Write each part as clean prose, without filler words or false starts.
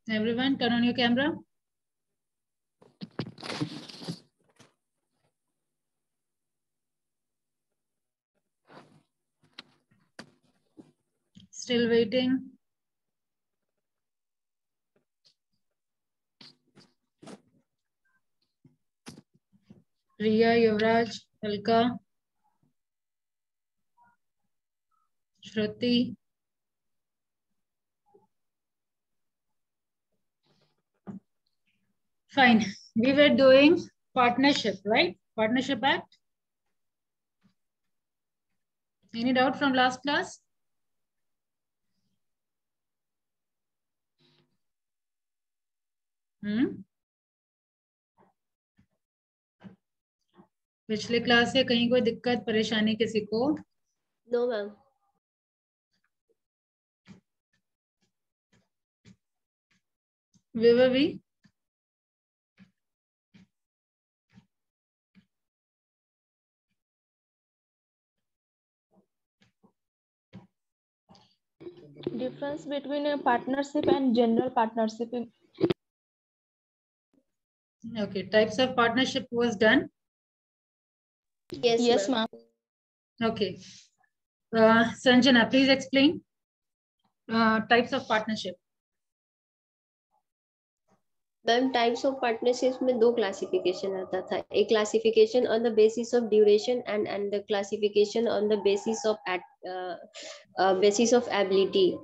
Everyone, turn on your camera. Still waiting. Riya, Yuvraj, Alka, Shruti. Fine. We were doing partnership, right? Partnership Act. Any doubt from last class? पिछले class से कहीं कोई दिक्कत परेशानी किसी को? No ma'am. Vivi? Difference between a partnership and general partnership. Okay, types of partnership was done. Yes ma'am. Okay. Sanjana, please explain types of partnership. Ma'am types of partnerships में दो क्लासिफिकेशन आता था, एक classification on the basis of duration and the classification on the basis of ability.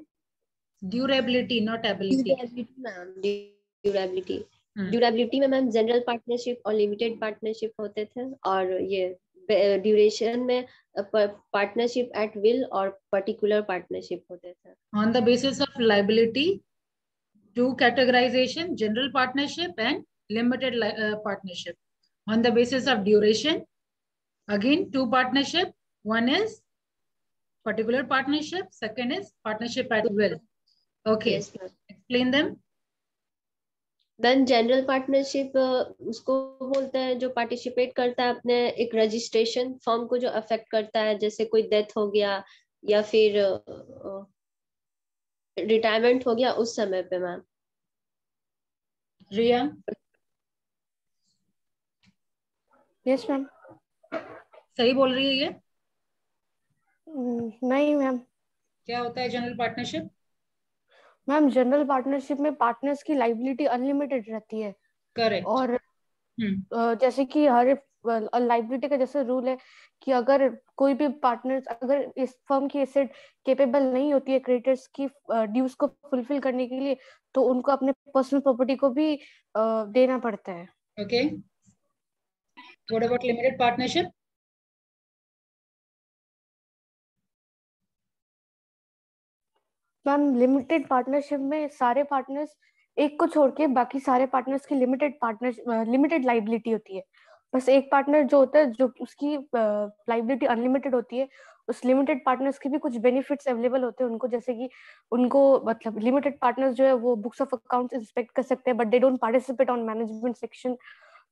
Durability not ability. Ma'am durability. Durability में ma'am general partnership और limited partnership होते थे, और ये ड्यूरेशन में पार्टनरशिप एट विल और पर्टिकुलर पार्टनरशिप होते थे. On the basis of liability, two categorization, general partnership and limited partnership. On the basis of duration, again two partnership, one is particular partnership, second is partnership at will. Okay. Yes, ma'am. Explain them. Then general partnership उसको बोलते हैं जो participate करता है अपने एक registration form को जो अफेक्ट करता है, जैसे कोई डेथ हो गया या फिर रिटायरमेंट हो गया उस समय पे. मैम रिया? Yes ma'am. सही बोल रही है ये? नहीं मैम. क्या होता है general partnership? Ma'am general partnership में पार्टनर्स की लाइबिलिटी अनलिमिटेड रहती है. करेक्ट. और जैसे कि हर लाइबिलिटी का जैसे रूल है कि अगर कोई भी पार्टनर अगर इस फर्म की एसेट कैपेबल नहीं होती है क्रेडिटर्स की ड्यूज को फुलफिल करने के लिए, तो उनको अपने पर्सनल प्रॉपर्टी को भी देना पड़ता है. Okay. What about limited partnership? Ma'am limited partnership में सारे पार्टनर्स एक को छोड़ के बाकी सारे पार्टनर्स की लिमिटेड लाइबिलिटी होती है. बस एक पार्टनर जो होता है जो उसकी लाइबिलिटी अनलिमिटेड होती है, उस लिमिटेड पार्टनर्स की भी कुछ बेनिफिट्स अवेलेबल होते हैं उनको, जैसे कि उनको मतलब लिमिटेड पार्टनर्स जो है वो बुक्स ऑफ अकाउंट्स इंस्पेक्ट कर सकते हैं, but they don't participate on management section.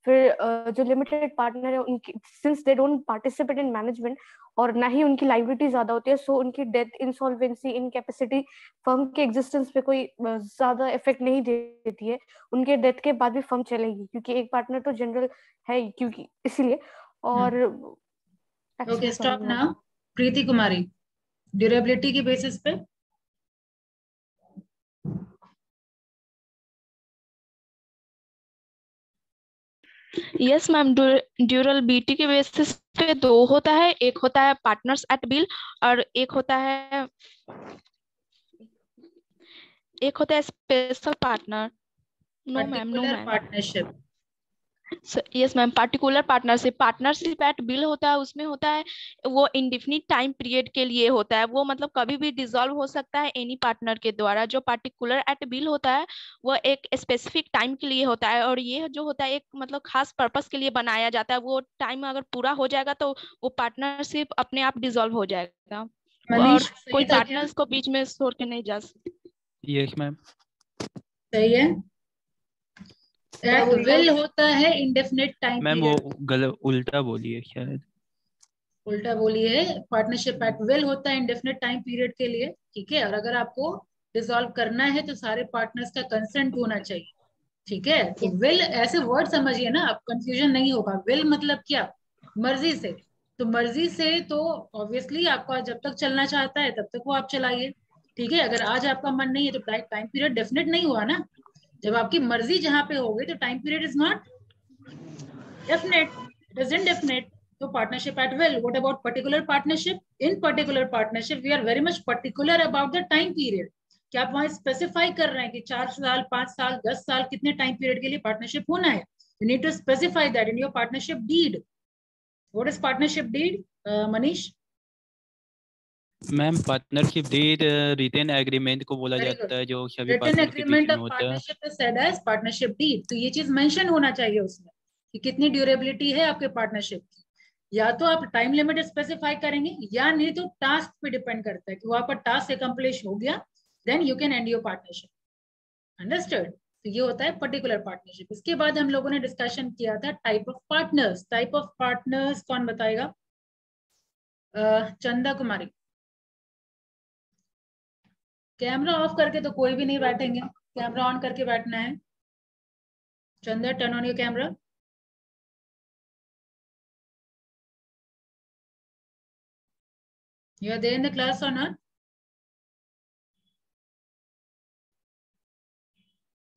फिर जो लिमिटेड पार्टनर है उनकी since they don't participate in management और ना ही उनकी लाइबिलिटी ज्यादा होती है, सो उनकी डेथ, इंसॉल्वेंसी, इनकैपेसिटी फर्म के एग्जिस्टेंस पे कोई ज्यादा इफेक्ट नहीं देती है. उनके डेथ के बाद भी फर्म चलेगी क्योंकि एक पार्टनर तो जनरल है क्योंकि इसीलिए. और ओके स्टॉप नाउ. प्रीति कुमारी, ड्यूरेबिलिटी के बेसिस पे? यस मैम, ड्यूरेबिलिटी के बेसिस पे दो होता है, एक होता है पार्टनर्स एट विल और एक होता है special partner. No ma'am, no ma'am. Partnership. Yes ma'am, particular partnership at will होता है, उसमें होता है वो इंडिफिनिट टाइम पीरियड के लिए होता है, वो मतलब कभी भी डिसॉल्व हो सकता है एनी पार्टनर के द्वारा. जो पार्टिकुलर एट विल होता है वो एक स्पेसिफिक टाइम के लिए होता है, और ये जो होता है एक मतलब खास पर्पस के लिए बनाया जाता है. वो टाइम अगर पूरा हो जाएगा तो वो पार्टनरशिप अपने आप डिसॉल्व हो जाएगा और कोई पार्टनर्स को बीच में छोड़ के नहीं जा सकता. Yes ma'am. सही है। एट विल होता है इंडेफिनिट टाइम मैम वो पीरियड। गलत उल्टा बोली है शायद। उल्टा बोली है। पार्टनरशिप एट विल होता है इंडेफिनिट टाइम पीरियड के लिए, ठीक है। और अगर आपको डिसॉल्व करना है तो सारे पार्टनर्स का कंसेंट होना चाहिए, ठीक है। तो विल ऐसे वर्ड समझिए ना, आप कंफ्यूजन नहीं होगा। विल मतलब क्या, मर्जी से। तो मर्जी से तो ऑब्वियसली आपका जब तक चलना चाहता है तब तक वो आप चलाइए, ठीक है। अगर आज आपका मन नहीं है तो टाइम पीरियड डेफिनेट नहीं हुआ ना। जब आपकी मर्जी जहां पे हो गई तो time period is not definite, it is indefinite. तो partnership at will. What about particular partnership? In particular partnership we are very much particular about the time period. क्या आप वहां स्पेसिफाई कर रहे हैं कि 4 साल, 5 साल, 10 साल, कितने टाइम पीरियड के लिए पार्टनरशिप होना है? You need to specify that in your partnership deed. What is partnership deed, Manish? Ma'am partnership deed written agreement को बोला वेरी जाता गुड। है जो सभी रिटन पार्टनर के बीच एग्रीमेंट में ऑफ होता है। Partnership is said as partnership deed. तो ये चीज मेंशन होना चाहिए उसमें कि कितनी ड्यूरेबिलिटी है आपके पार्टनरशिप की। या तो आप टाइम लिमिट स्पेसिफाई करेंगे या नहीं तो टास्क पे डिपेंड करता है कि वो आपका टास्क अकम्प्लिश हो गया, then you can end your partnership. Understood? तो ये होता है पर्टिकुलर पार्टनरशिप। इसके बाद हम लोगों ने डिस्कशन किया था type of partners. Type of partners कौन बताएगा? चंदा कुमारी। कैमरा ऑफ करके तो कोई भी नहीं बैठेंगे, कैमरा ऑन करके बैठना है। चंदा, turn on your camera. You are there in the class or not?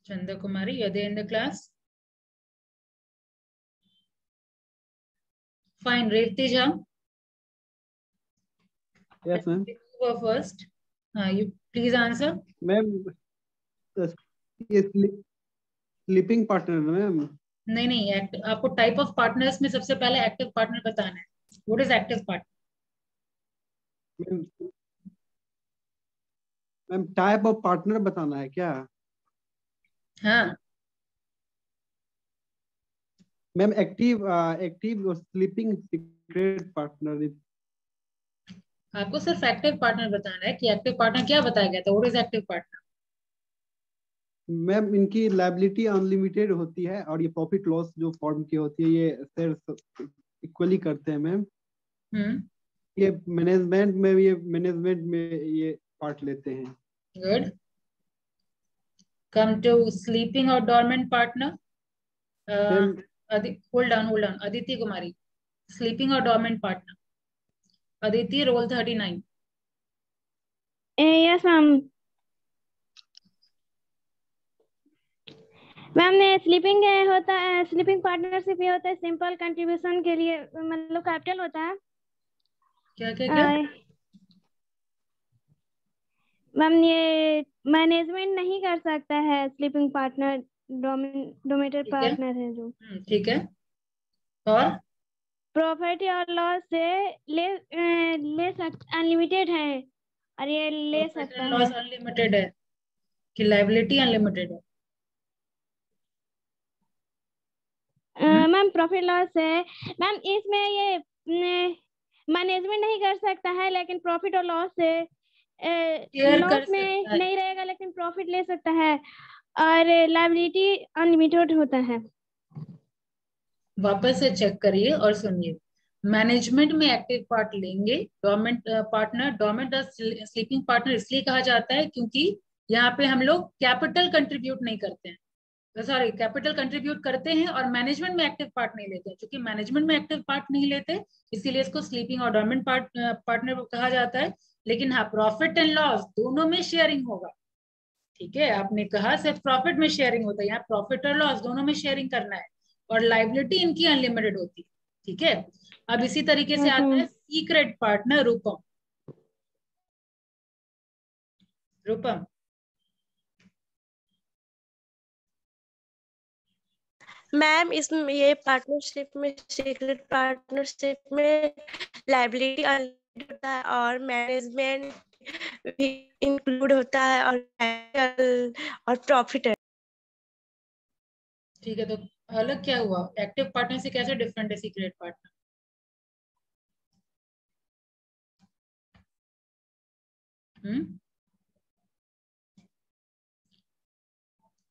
Chanda Kumari, you are there in the class? Fine. Revti Jha. Yes, ma'am. You go first. You please answer. Ma'am, ये sleeping partner ma'am. नहीं नहीं, आपको type of partners में सबसे पहले active partner बताना है। What is active partner? Ma'am type of partner बताना है क्या? हाँ मैम एक्टिव एक्टिव और स्लीपिंग सीक्रेट पार्टनर। आपको सिर्फ एक्टिव पार्टनर बताना है कि एक्टिव पार्टनर क्या बताया गया था। What is active partner? Ma'am इनकी लायबिलिटी अनलिमिटेड होती है और ये प्रॉफिट लॉस जो फॉर्म की होती है ये शेयर इक्वली करते हैं मैम। ये मैनेजमेंट में ये पार्ट लेते हैं। गुड। कम टू स्लीपिंग और dormant partner. Ma'am hold on Aditi Kumari. Sleeping और dormant partner. Aditi, roll 39। Yes ma'am. Ma'am ने स्लीपिंग होता है, स्लीपिंग पार्टनरशिप ये होता है सिंपल कंट्रीब्यूशन के लिए, मतलब कैपिटल होता है। क्या क्या क्या? मैम ये मैनेजमेंट नहीं कर सकता है, स्लीपिंग पार्टनर डोमेटेड पार्टनर है जो। ठीक है। और प्रॉफिट और लॉस से ले सकता, अनलिमिटेड है और ये ले सकता है। लॉस अनलिमिटेड है कि लायबिलिटी अनलिमिटेड है? मैम प्रॉफिट लॉस है मैम, इसमें ये मैनेजमेंट नहीं कर सकता है लेकिन प्रॉफिट और लॉस से लॉस में नहीं रहेगा लेकिन प्रॉफिट ले सकता है और लायबिलिटी अनलिमिटेड होता है। वापस से चेक करिए और सुनिए। मैनेजमेंट में एक्टिव पार्ट लेंगे dormant partner. Dormant sleeping partner इसलिए कहा जाता है क्योंकि यहाँ पे हम लोग कैपिटल कंट्रीब्यूट नहीं करते हैं, सॉरी कैपिटल कंट्रीब्यूट करते हैं और मैनेजमेंट में एक्टिव पार्ट नहीं लेते हैं। क्योंकि मैनेजमेंट में एक्टिव पार्ट नहीं लेते इसीलिए इसको स्लीपिंग और डोरमेंट पार्टनर कहा जाता है। लेकिन हाँ, प्रॉफिट एंड लॉस दोनों में शेयरिंग होगा, ठीक है। आपने कहा सिर्फ प्रॉफिट में शेयरिंग होता है, यहाँ प्रॉफिट और लॉस दोनों में शेयरिंग करना है और लायबिलिटी इनकी अनलिमिटेड होती है, ठीक है। अब इसी तरीके से आता है सीक्रेट पार्टनर। रूपम, रूपम। मैम इसमें ये पार्टनरशिप में, सीक्रेट पार्टनरशिप में लायबिलिटी अनलिमिटेड होता है और मैनेजमेंट भी इंक्लूड होता है और प्रॉफिट है। ठीक है, तो अलग क्या हुआ? एक्टिव पार्टनर से कैसे डिफरेंट है सीक्रेट पार्टनर?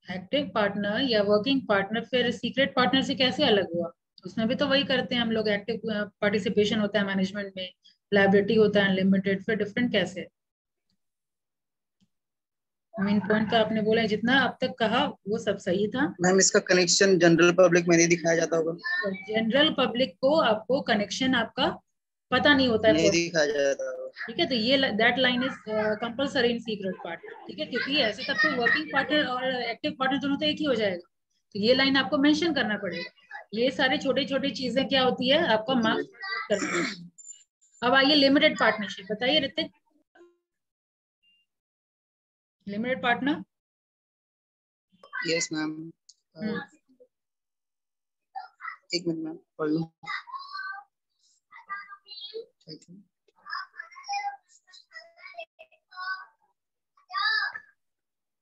एक्टिव पार्टनर या वर्किंग पार्टनर फिर सीक्रेट पार्टनर से कैसे अलग हुआ? उसमें भी तो वही करते हैं हम लोग, एक्टिव पार्टिसिपेशन होता है मैनेजमेंट में, लायबिलिटी होता है अनलिमिटेड, फिर डिफरेंट कैसे? मेन पॉइंट तो आपने बोला है, जितना अब तक कहा वो सब सही था। मैम इसका कनेक्शन जनरल पब्लिक में नहीं दिखाया जाता होगा? जनरल पब्लिक को आपको कनेक्शन आपका पता नहीं होता है, नहीं दिखाया जाता। ठीक है, तो ये that line is compulsory in secret partner, ठीक है, क्योंकि ऐसे तब तो वर्किंग पार्टनर और एक्टिव पार्टनर दोनों तो एक ही हो जाएगा, तो ये लाइन आपको मेंशन करना पड़ेगा। ये सारे छोटे छोटे चीजें क्या होती है आपका मार्क्स करना पड़ेगा। अब आइए लिमिटेड पार्टनरशिप, बताइए Hrithik, limited partner. Yes ma'am, एक मिनट मैम पढ़ लूं।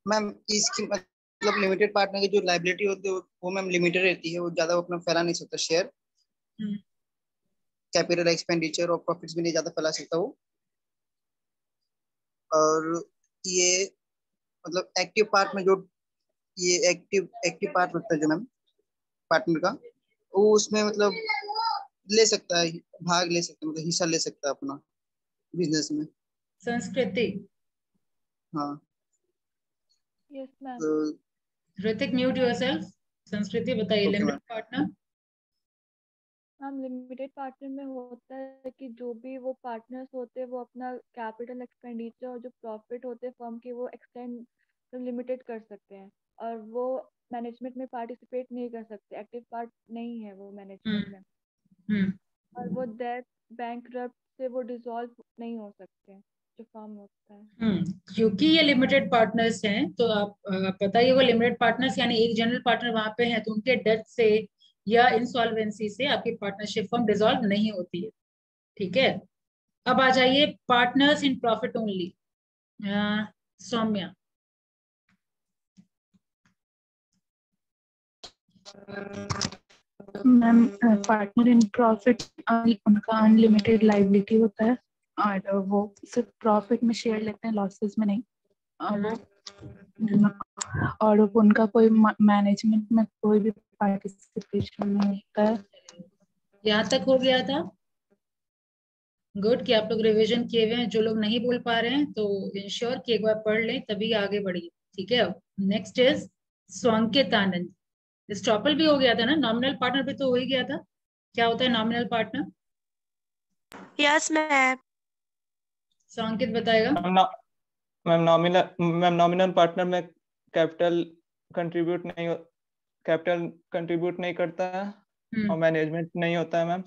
मैम इसकी मतलब लिमिटेड पार्टनर की जो लायबिलिटी होती है वो मैम लिमिटेड रहती है, वो ज्यादा अपना फैला नहीं सकता शेयर, कैपिटल एक्सपेंडिचर और प्रॉफिट्स भी नहीं ज्यादा फैला सकता वो। और ये मतलब एक्टिव पार्ट में जो ये एक्टिव पार्ट होता है जो मैम पार्टनर का, वो उसमें मतलब ले सकता है, भाग ले सकता है, मतलब हिस्सा ले सकता है अपना बिजनेस में। संस्कृति। हाँ yes ma'am. Hrithik mute yourself. संस्कृति बताइए लिमिटेड पार्टनर। हम लिमिटेड पार्टनर में होता है कि जो भी वो पार्टनर्स होते हैं वो अपना कैपिटल एक्सपेंडिचर और जो प्रॉफिट होते हैं फर्म के वो एक्सटेंड लिमिटेड कर सकते हैं, और वो मैनेजमेंट में पार्टिसिपेट नहीं कर सकते, एक्टिव पार्ट नहीं है वो मैनेजमेंट में। और वो डेथ बैंकरप्ट से वो डिसॉल्व नहीं हो सकते जो फर्म होता है। क्योंकि ये लिमिटेड पार्टनर्स हैं, तो आप बताइए वो लिमिटेड पार्टनर्स यानी एक जनरल पार्टनर वहां पे हैं, तो उनके डेथ से या इंसॉल्वेंसी से आपकी पार्टनरशिप फर्म डिसॉल्व नहीं होती है, ठीक है। अब आ जाइए partners in profit only. Saumya. Ma'am partner in profit उनका अनलिमिटेड लायबिलिटी होता है, और वो सिर्फ प्रॉफिट में शेयर लेते हैं, लॉसेस में नहीं। और उनका कोई मैनेजमेंट में कोई भी पार्टिसिपेशन नहीं होता है। यहाँ तक हो गया था? गुड कि आप लोग रिवीजन किए हुए हैं। जो लोग नहीं बोल पा रहे हैं तो इंश्योर कि एक बार पढ़ लें तभी आगे बढ़िए, ठीक है। Next is Swankit Anand. Estoppel भी हो गया था ना, नॉमिनल पार्टनर भी तो हो ही गया था। क्या होता है nominal partner? Yes ma'am. Swankit बताएगा। मैम नॉमिनल पार्टनर में कैपिटल कंट्रीब्यूट नहीं करता है, और मैनेजमेंट नहीं होता है मैम,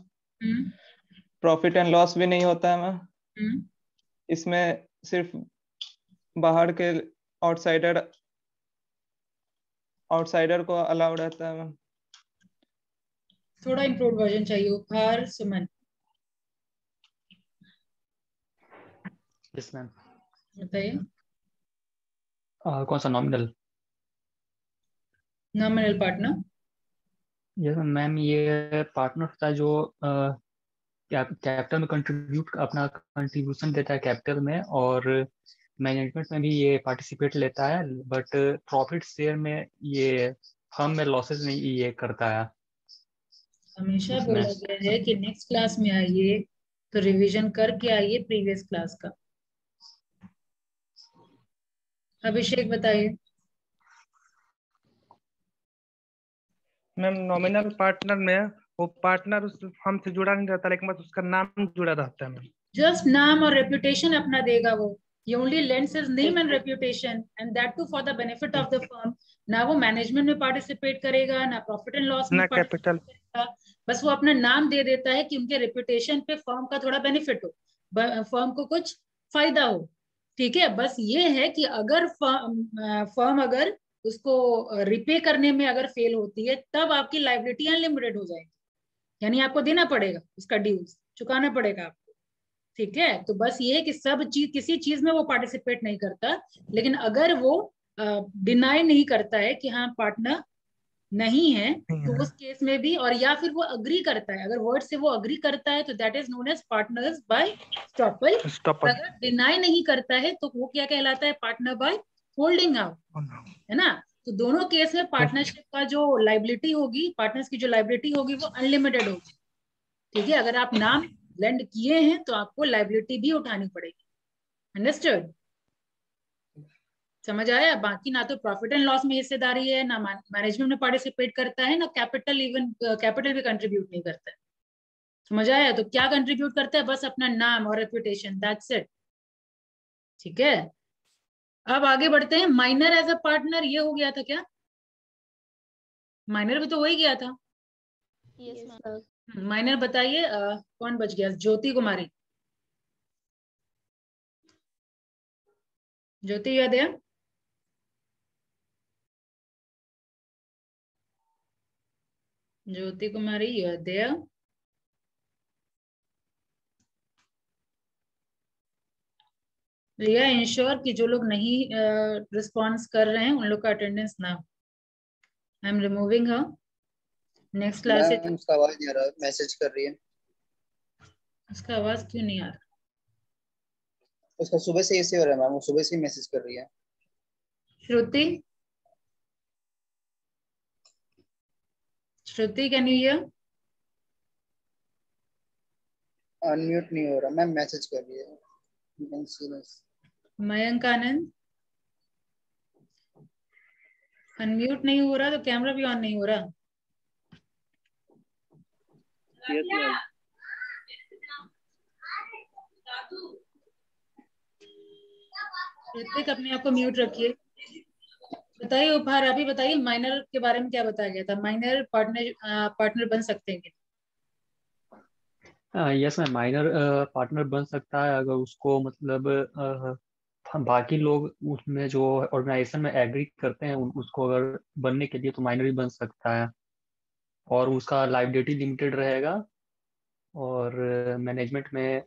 प्रॉफिट एंड लॉस भी नहीं होता है मैम। इसमें सिर्फ बाहर के आउटसाइडर को अलाउ रहता है मैम। थोड़ा इम्प्रूव वर्जन चाहिए। उपहार सुमन। Yes ma'am. बताइए। कौन सा nominal? Nominal partner. Yes ma'am, ये पार्टनर होता है जो कैपिटल में अपना कंट्रीब्यूशन देता है कैपिटल में, और मैनेजमेंट में भी ये पार्टिसिपेट लेता है, बट प्रॉफिट शेयर में ये फर्म में लॉसेस नहीं ये करता है। हमेशा बोला गया है कि नेक्स्ट क्लास में आइए तो रिवीजन करके आइए प्रीवियस क्लास का। अभिषेक बताइए। मैम नॉमिनल पार्टनर में वो पार्टनर उस फर्म से जुड़ा नहीं रहता, लेकिन बस उसका नाम जुड़ा रहता है मैम। जस्ट नाम और रेपुटेशन अपना देगा वो। He only lends his name and reputation, and that too for the benefit of the firm. ना वो मैनेजमेंट में पार्टिसिपेट करेगा, ना प्रॉफिट एंड लॉस में पार्टिसिपेट करेगा, बस वो अपना नाम दे देता है कि उनके रेपुटेशन पे फर्म का थोड़ा बेनिफिट हो, फर्म को कुछ फायदा हो, ठीक है। बस ये है कि अगर फर्म अगर उसको रिपे करने में अगर फेल होती है तब आपकी लायबिलिटी अनलिमिटेड हो जाएगी, यानी आपको देना पड़ेगा, उसका ड्यूज चुकाना पड़ेगा आपको, ठीक है। तो बस ये है कि सब चीज किसी चीज में वो पार्टिसिपेट नहीं करता, लेकिन अगर वो डिनाई नहीं करता है कि हाँ पार्टनर नहीं है तो उस केस में भी, और या फिर वो अग्री करता है, अगर वर्ड से वो अग्री करता है तो that is known as partners by estoppel. अगर डिनाई नहीं करता है तो वो क्या कहलाता है? पार्टनर बाय होल्डिंग आउट, है ना। तो दोनों केस में पार्टनरशिप का जो लाइबिलिटी होगी, पार्टनर्स की जो लाइबिलिटी होगी वो अनलिमिटेड होगी। ठीक है, अगर आप नाम ब्लेंड किए हैं तो आपको लाइबिलिटी भी उठानी पड़ेगी। अंडरस्टूड? समझ आया? बाकी ना तो प्रॉफिट एंड लॉस में हिस्सेदारी है, ना मैनेजमेंट में पार्टिसिपेट करता है, ना कैपिटल, इवन कैपिटल भी कंट्रीब्यूट नहीं करता है। समझ आया? तो क्या कंट्रीब्यूट करता है? बस अपना नाम और रेपुटेशन, दैट्स इट। ठीक है, अब आगे बढ़ते हैं। माइनर एज अ पार्टनर, ये हो गया था क्या? माइनर भी तो हो ही गया था। माइनर बताइए, कौन बच गया? ज्योति कुमारी। ज्योति, याद है? Jyoti Kumari, you are there? Riya, ensure कि जो लोग नहीं रिस्पॉन्स कर रहे हैं उन लोग का अटेंडेंस ना। I am removing her. Next class है। उसका आवाज नहीं आ रहा, मैसेज कर रही है। उसका आवाज क्यों नहीं आ रहा? उसका सुबह से ऐसे हो रहा है मैम, वो सुबह से ही मैसेज कर रही है। श्रुति, श्रुति कैन यू हियर? अनम्यूट नहीं हो रहा मैम, मैसेज कर रही है। मयंक आनंद, अनम्यूट नहीं हो रहा तो कैमरा भी ऑन नहीं हो रहा। ऋतिक, अपने आप को म्यूट रखिए। बताइए उपहार, अभी बताइए माइनर के बारे में क्या बताया गया था? माइनर पार्टनर बन सकते हैं? यस मैम, माइनर पार्टनर बन सकता है अगर उसको मतलब बाकी लोग उसमें जो ऑर्गेनाइजेशन में एग्री करते हैं उसको अगर बनने के लिए, तो माइनर ही बन सकता है। और उसका लायबिलिटी लिमिटेड रहेगा और मैनेजमेंट में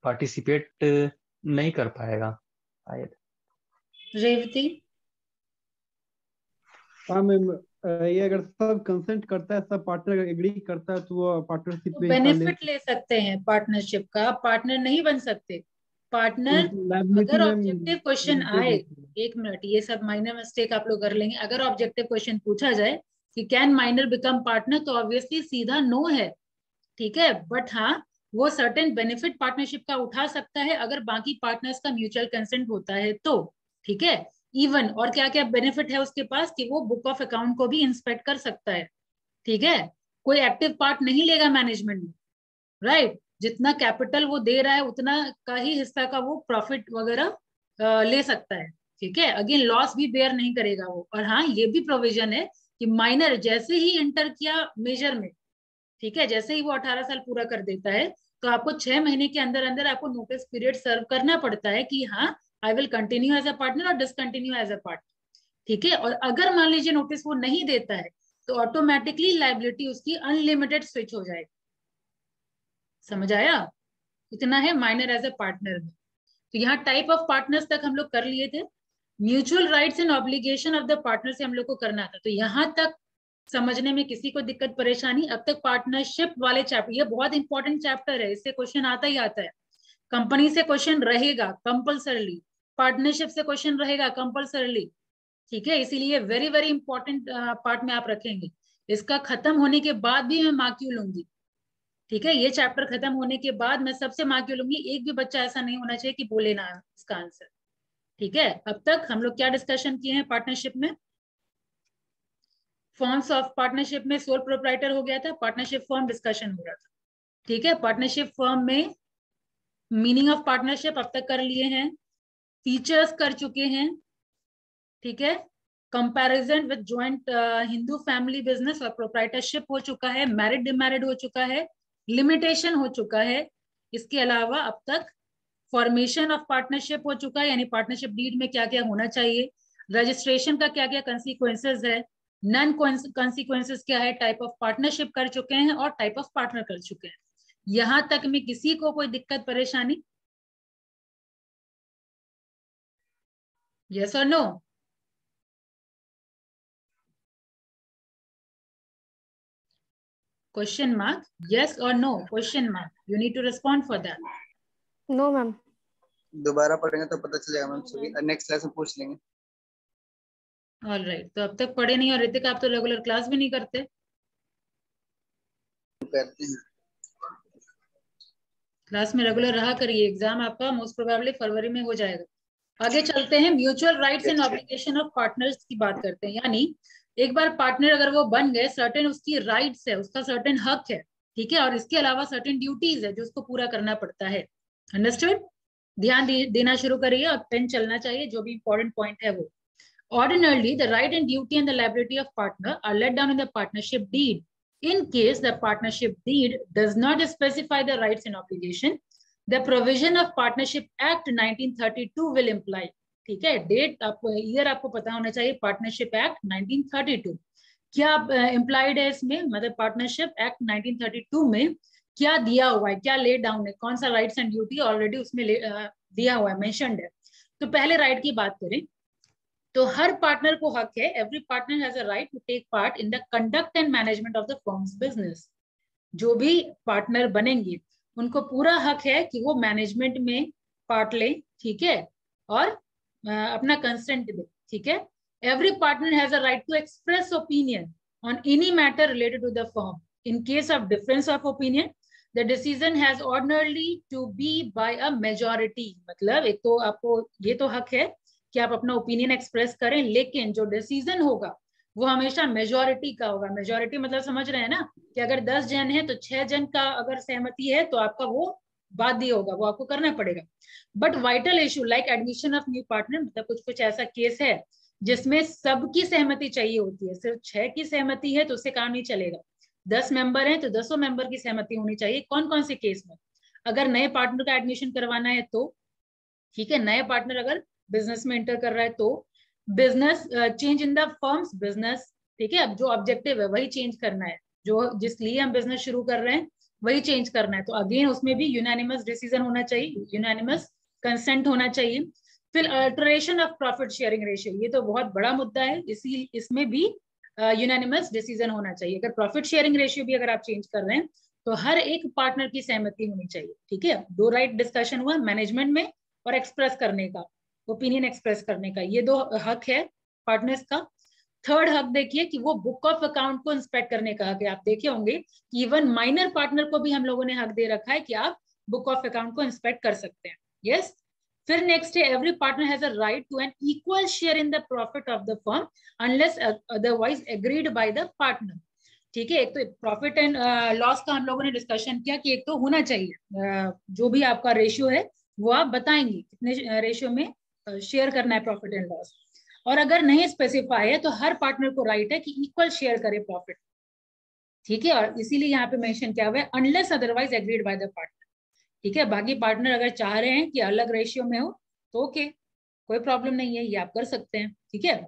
पार्टिसिपेट नहीं कर पाएगा शायद। रेवती? हाँ मैम, ये अगर सब कंसेंट करता है, सब पार्टनर एग्री करता है तो वो पार्टनरशिप में हिस्सा बेनिफिट ले सकते हैं पार्टनरशिप का, पार्टनर नहीं बन सकते। पार्टनर, अगर ऑब्जेक्टिव क्वेश्चन आए, एक मिनट, ये सब माइनर मिस्टेक आप लोग कर लेंगे। अगर ऑब्जेक्टिव क्वेश्चन पूछा जाए कि कैन माइनर बिकम पार्टनर, तो ऑब्वियसली सीधा नो है। ठीक है, बट हाँ, वो सर्टेन बेनिफिट पार्टनरशिप का उठा सकता है अगर बाकी पार्टनर्स का म्यूचुअल कंसेंट होता है तो। ठीक है, इवन और क्या क्या बेनिफिट है उसके पास कि वो बुक ऑफ अकाउंट को भी इंस्पेक्ट कर सकता है। ठीक है, कोई एक्टिव पार्ट नहीं लेगा मैनेजमेंट में, राइट? जितना कैपिटल वो दे रहा है उतना का ही हिस्सा का वो प्रॉफिट वगैरह ले सकता है। ठीक है, अगेन लॉस भी बेयर नहीं करेगा वो। और हाँ, ये भी प्रोविजन है कि माइनर जैसे ही इंटर किया मेजर में, ठीक है, जैसे ही वो 18 साल पूरा कर देता है, तो आपको 6 महीने के अंदर अंदर आपको नोटिस पीरियड सर्व करना पड़ता है कि हाँ, I will continue as a partner और डिसकंटिन्यू एज अ पार्टनर। ठीक है, और अगर मान लीजिए नोटिस वो नहीं देता है तो ऑटोमेटिकली लाइबिलिटी उसकी अनलिमिटेड स्विच हो जाएगी। समझ आया? इतना है माइनर एज अ पार्टनर में। तो यहाँ टाइप ऑफ पार्टनर्स तक हम लोग कर लिए थे। Mutual rights and obligation of the partner से हम लोग को करना था, तो यहाँ तक समझने में किसी को दिक्कत परेशानी? अब तक पार्टनरशिप वाले चैप्टर, ये बहुत इंपॉर्टेंट चैप्टर है, इससे क्वेश्चन आता ही आता है। कंपनी से क्वेश्चन रहेगा कंपल्सरली, पार्टनरशिप से क्वेश्चन रहेगा कंपल्सरली। ठीक है, इसीलिए वेरी वेरी इंपॉर्टेंट पार्ट में आप रखेंगे। इसका खत्म होने के बाद भी मैं मार्क क्यों लूंगी? ठीक है, ये चैप्टर खत्म होने के बाद मैं सबसे मार्क क्यों लूंगी? एक भी बच्चा ऐसा नहीं होना चाहिए कि बोले ना इसका आंसर। ठीक है, अब तक हम लोग क्या डिस्कशन किए हैं पार्टनरशिप में? फॉर्म्स ऑफ पार्टनरशिप में सोल प्रोप्राइटर हो गया था, पार्टनरशिप फॉर्म डिस्कशन हो रहा था। ठीक है, पार्टनरशिप फॉर्म में मीनिंग ऑफ पार्टनरशिप अब तक कर लिए हैं, फीचर्स कर चुके हैं। ठीक है, comparison with joint Hindu family business और प्रोप्राइटरशिप हो चुका है, मैरिड डिमैरिड हो चुका है, लिमिटेशन हो चुका है। इसके अलावा अब तक फॉर्मेशन ऑफ पार्टनरशिप हो चुका है, यानी पार्टनरशिप डीड में क्या क्या होना चाहिए, रजिस्ट्रेशन का क्या क्या कंसिक्वेंसेज है, नॉन कंसिक्वेंसेज क्या है, टाइप ऑफ पार्टनरशिप कर चुके हैं और टाइप ऑफ पार्टनर कर चुके हैं। यहां तक में किसी को कोई दिक्कत परेशानी? यस और नो? क्वेश्चन मार्क, यस और no, question mark, you need to respond for that. No ma'am. दोबारा पढ़ेंगे तो पता चलेगा मैम, सभी नेक्स्ट क्लास में पूछ लेंगे। ऑल राइट, तो अब तक पढ़े नहीं, और ऋतिक आप तो रेगुलर क्लास भी नहीं करते। क्लास में रेगुलर रहा करिए, एग्जाम आपका मोस्ट प्रोबेबली फरवरी में हो जाएगा। आगे चलते हैं, mutual rights and obligation of partners की बात करते हैं। यानी एक बार पार्टनर अगर वो बन गए, सर्टेन उसकी राइट्स है, उसका सर्टेन हक है, ठीक है, और इसके अलावा सर्टेन ड्यूटीज है जो उसको पूरा करना पड़ता है। अंडरस्टूड? ध्यान देना शुरू करिए, और पेन चलना चाहिए, जो भी इंपॉर्टेंट पॉइंट है वो। Ordinarily, the right and duty and the liability of partner are laid down in the partnership deed. In case the partnership deed does not specify the rights and obligation, the provision of Partnership Act 1932 will imply. ठीक है, date आपको, year आपको पता होना चाहिए, partnership act 1932 क्या implied है इसमें, मतलब पार्टनरशिप एक्ट 1932 में क्या दिया हुआ है, क्या ले डाउन है, कौन सा राइट्स एंड ड्यूटी ऑलरेडी उसमें दिया हुआ है, मेंशन्ड है। तो पहले राइट की बात करें तो हर पार्टनर को हक है, every partner has a right to take part in the conduct and management of the firm's business. जो भी पार्टनर बनेंगे उनको पूरा हक है कि वो मैनेजमेंट में पार्ट ले, ठीक है, और अपना कंसेंट दे, ठीक है। Every partner has a right to express opinion on any matter related to the firm. In case of difference of opinion the decision has ordinarily to be by a majority. मतलब एक तो आपको ये तो हक है कि आप अपना ओपिनियन एक्सप्रेस करें, लेकिन जो डिसीजन होगा वो हमेशा मेजॉरिटी का होगा। मेजॉरिटी मतलब समझ रहे हैं ना, कि अगर 10 जन है तो 6 जन का अगर सहमति है तो आपका वो बाध्य होगा, वो आपको करना पड़ेगा। But vital issue like admission of new partner, मतलब कुछ कुछ ऐसा केस है जिसमें सबकी सहमति चाहिए होती है, सिर्फ 6 की सहमति है तो उससे काम नहीं चलेगा। 10 मेंबर है तो 10 मेंबर की सहमति होनी चाहिए। कौन कौन से केस में? अगर नए पार्टनर का एडमिशन करवाना है तो, ठीक है, नए पार्टनर अगर बिजनेस में एंटर कर रहा है तो, business change in the firm's business, ठीक है, अब जो ऑब्जेक्टिव है वही चेंज करना है, जो जिस लिए हम बिजनेस शुरू कर रहे हैं वही चेंज करना है, तो अगेन उसमें भी यूनानिमस डिसीजन होना चाहिए, यूनानिमस कंसेंट होना चाहिए। फिर alteration of profit sharing ratio, ये तो बहुत बड़ा मुद्दा है, इसी इसमें भी यूनानिमस डिसीजन होना चाहिए। अगर प्रॉफिट शेयरिंग रेशियो भी अगर आप चेंज कर रहे हैं तो हर एक पार्टनर की सहमति होनी चाहिए, ठीक है। दो राइट डिस्कशन हुआ मैनेजमेंट में और एक्सप्रेस करने का, ओपिनियन एक्सप्रेस करने का, ये दो हक है पार्टनर्स का। थर्ड हक देखिए कि वो बुक ऑफ अकाउंट को इंस्पेक्ट करने का हक है। आप देखे होंगे कि इवन माइनर पार्टनर को भी हम लोगों ने हक दे रखा है कि आप बुक ऑफ अकाउंट को इंस्पेक्ट कर सकते हैं। यस। फिर नेक्स्ट है every partner has a right to an equal share in the profit of the firm unless otherwise agreed by the partner. ठीक है, एक तो प्रॉफिट एंड लॉस का हम लोगों ने डिस्कशन किया कि एक तो होना चाहिए, जो भी आपका रेशियो है वो आप बताएंगे कितने रेशियो में शेयर करना है प्रॉफिट एंड लॉस। और अगर नहीं स्पेसिफाई है तो हर पार्टनर को राइट है कि इक्वल शेयर करे प्रॉफिट, ठीक है, और इसीलिए यहाँ पे मेंशन किया हुआ है unless otherwise agreed by the partner, ठीक है। बाकी पार्टनर अगर चाह रहे हैं कि अलग रेशियो में हो तो ओके, कोई प्रॉब्लम नहीं है, ये आप कर सकते हैं, ठीक है।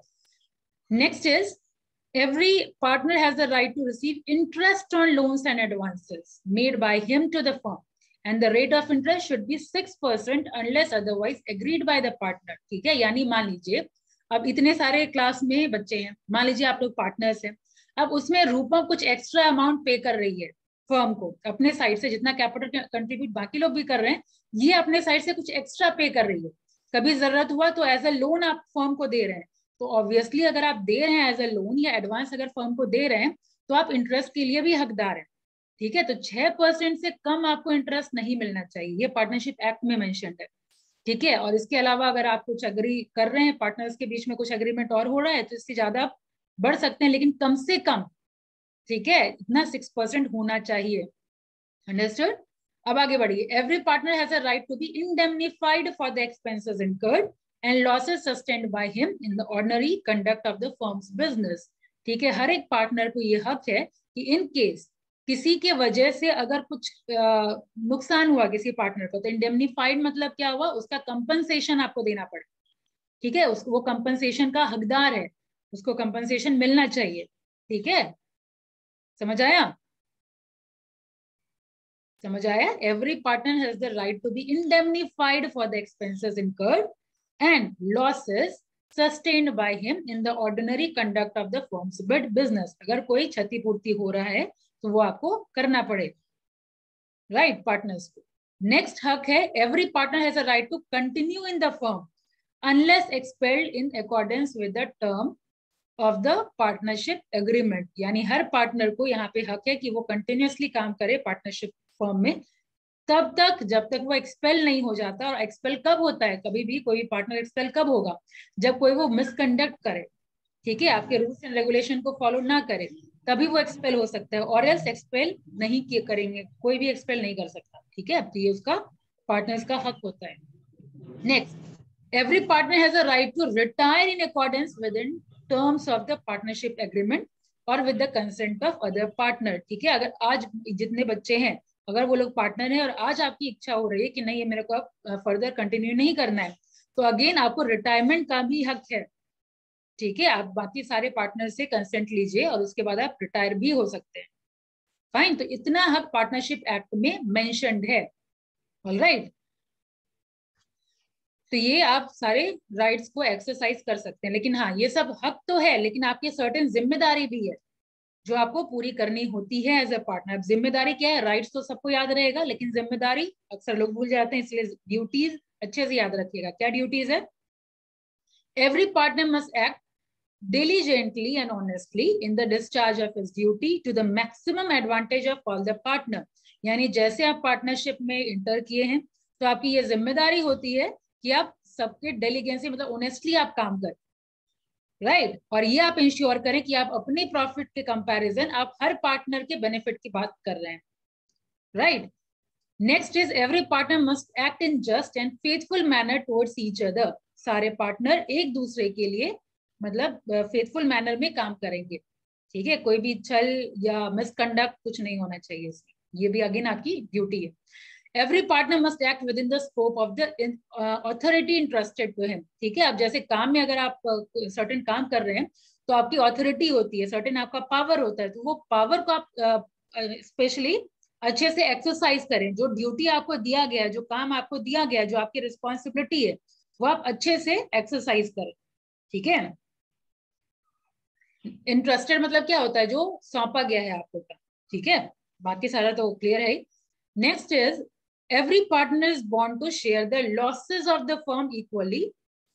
Next is every partner has the right to receive interest on loans and advances made by him to the firm and the rate of interest should be 6% unless otherwise agreed by the partner, ठीक है। यानी मान लीजिए अब इतने सारे class में बच्चे हैं, मान लीजिए आप लोग पार्टनर्स हैं, अब उसमें रूपम कुछ एक्स्ट्रा अमाउंट पे कर रही है फर्म को अपने साइड से, जितना कैपिटल कंट्रीब्यूट बाकी लोग भी कर रहे हैं, ये अपने साइड से कुछ एक्स्ट्रा पे कर रही है। कभी जरूरत हुआ तो एज अ लोन आप फर्म को दे रहे हैं, तो ऑब्वियसली अगर आप दे रहे हैं एज अ लोन या एडवांस अगर फर्म को दे रहे हैं तो आप इंटरेस्ट के लिए भी हकदार हैं, ठीक है। तो 6% से कम आपको इंटरेस्ट नहीं मिलना चाहिए, ये पार्टनरशिप एक्ट में मेंशन है, ठीक है। और इसके अलावा अगर आप कुछ अग्री कर रहे हैं, पार्टनर्स के बीच में कुछ एग्रीमेंट और हो रहा है तो इससे ज्यादा आप बढ़ सकते हैं, लेकिन कम से कम, ठीक है, इतना 6% होना चाहिए। अंडरस्टूड? अब आगे बढ़िए। Every partner has a right to be indemnified for the expenses incurred and losses sustained by him in the ordinary conduct of the firm's business, ठीक है। हर एक पार्टनर को ये हक है कि इन केस किसी के वजह से अगर कुछ नुकसान हुआ किसी पार्टनर को, तो इंडेमनिफाइड मतलब क्या हुआ, उसका कंपनसेशन आपको देना पड़े, ठीक है, उसको वो कंपनसेशन का हकदार है, उसको कंपनसेशन मिलना चाहिए, ठीक है। समझ आया? समझ आया? Every partner has the right to be indemnified for the expenses incurred and losses sustained by him in the ordinary conduct of the firm's business। अगर कोई क्षतिपूर्ति हो रहा है तो वो आपको करना पड़ेगा, राइट, पार्टनर्स को। नेक्स्ट हक है every partner has a right to continue in the firm unless expelled in accordance with the term of the partnership agreement, यानी हर पार्टनर को यहाँ पे हक है कि वो कंटिन्यूअसली काम करे पार्टनरशिप फर्म में तब तक जब तक वो एक्सपेल नहीं हो जाता। और एक्सपेल कब होता है, कभी भी कोई पार्टनर एक्सपेल कब होगा, जब कोई वो मिसकंडक्ट करे, ठीक है, आपके रूल्स एंड रेगुलेशन को फॉलो ना करे, तभी वो एक्सपेल हो सकता है, और एल्स एक्सपेल नहीं किए करेंगे, कोई भी एक्सपेल नहीं कर सकता, ठीक है। तो ये उसका पार्टनर्स का हक होता है। Next, every partner has a right to retire in accordance with in terms of the partnership agreement और with the consent of other partner, ठीक है। अगर आज जितने बच्चे हैं, अगर वो लोग पार्टनर हैं और आज आपकी इच्छा हो रही है कि नहीं ये मेरे को अब फर्दर कंटिन्यू नहीं करना है, तो अगेन आपको रिटायरमेंट का भी हक है, ठीक है। आप बाकी सारे पार्टनर से कंसेंट लीजिए और उसके बाद आप रिटायर भी हो सकते हैं। फाइन, तो इतना हक पार्टनरशिप एक्ट में मेंशन्ड है। ऑलराइट, तो ये आप सारे राइट्स को एक्सरसाइज कर सकते हैं। लेकिन हाँ, ये सब हक तो है, लेकिन आपकी सर्टेन जिम्मेदारी भी है जो आपको पूरी करनी होती है एज ए पार्टनर। जिम्मेदारी क्या है, राइट्स तो सबको याद रहेगा, लेकिन जिम्मेदारी अक्सर लोग भूल जाते हैं, इसलिए ड्यूटीज अच्छे से याद रखिएगा। क्या ड्यूटीज है? Every partner must act diligently and honestly in the discharge of his duty to the maximum advantage of all the partner। यानी जैसे आप पार्टनरशिप में इंटर किए हैं तो आपकी ये जिम्मेदारी होती है कि आप सबके डेलीगेंसी मतलब ऑनेस्टली आप काम करें, राइट। और ये आप इंश्योर करें कि आप अपने प्रॉफिट के कंपैरिजन आप हर पार्टनर के बेनिफिट की बात कर रहे हैं, right. Next is every partner must act in just and faithful manner towards each other. सारे पार्टनर एक दूसरे के लिए मतलब फेथफुल मैनर में काम करेंगे, ठीक है। कोई भी छल या मिसकंडक्ट कुछ नहीं होना चाहिए इसमें, ये भी अगेन आपकी ड्यूटी है। Every partner must act within the scope of the authority interested to him, ठीक है। अब जैसे काम में अगर आप सर्टेन काम कर रहे हैं तो आपकी अथॉरिटी होती है, सर्टेन आपका पावर होता है, तो वो पावर को आप स्पेशली अच्छे से एक्सरसाइज करें। जो ड्यूटी आपको दिया गया है, जो काम आपको दिया गया है, जो आपकी रिस्पॉन्सिबिलिटी है, वो आप अच्छे से एक्सरसाइज करें, ठीक है। इंटरेस्टेड मतलब क्या होता है, जो सौंपा गया है आपको काम, ठीक है। बाकी सारा तो क्लियर है। Next is every partner is bound to share the losses of the firm equally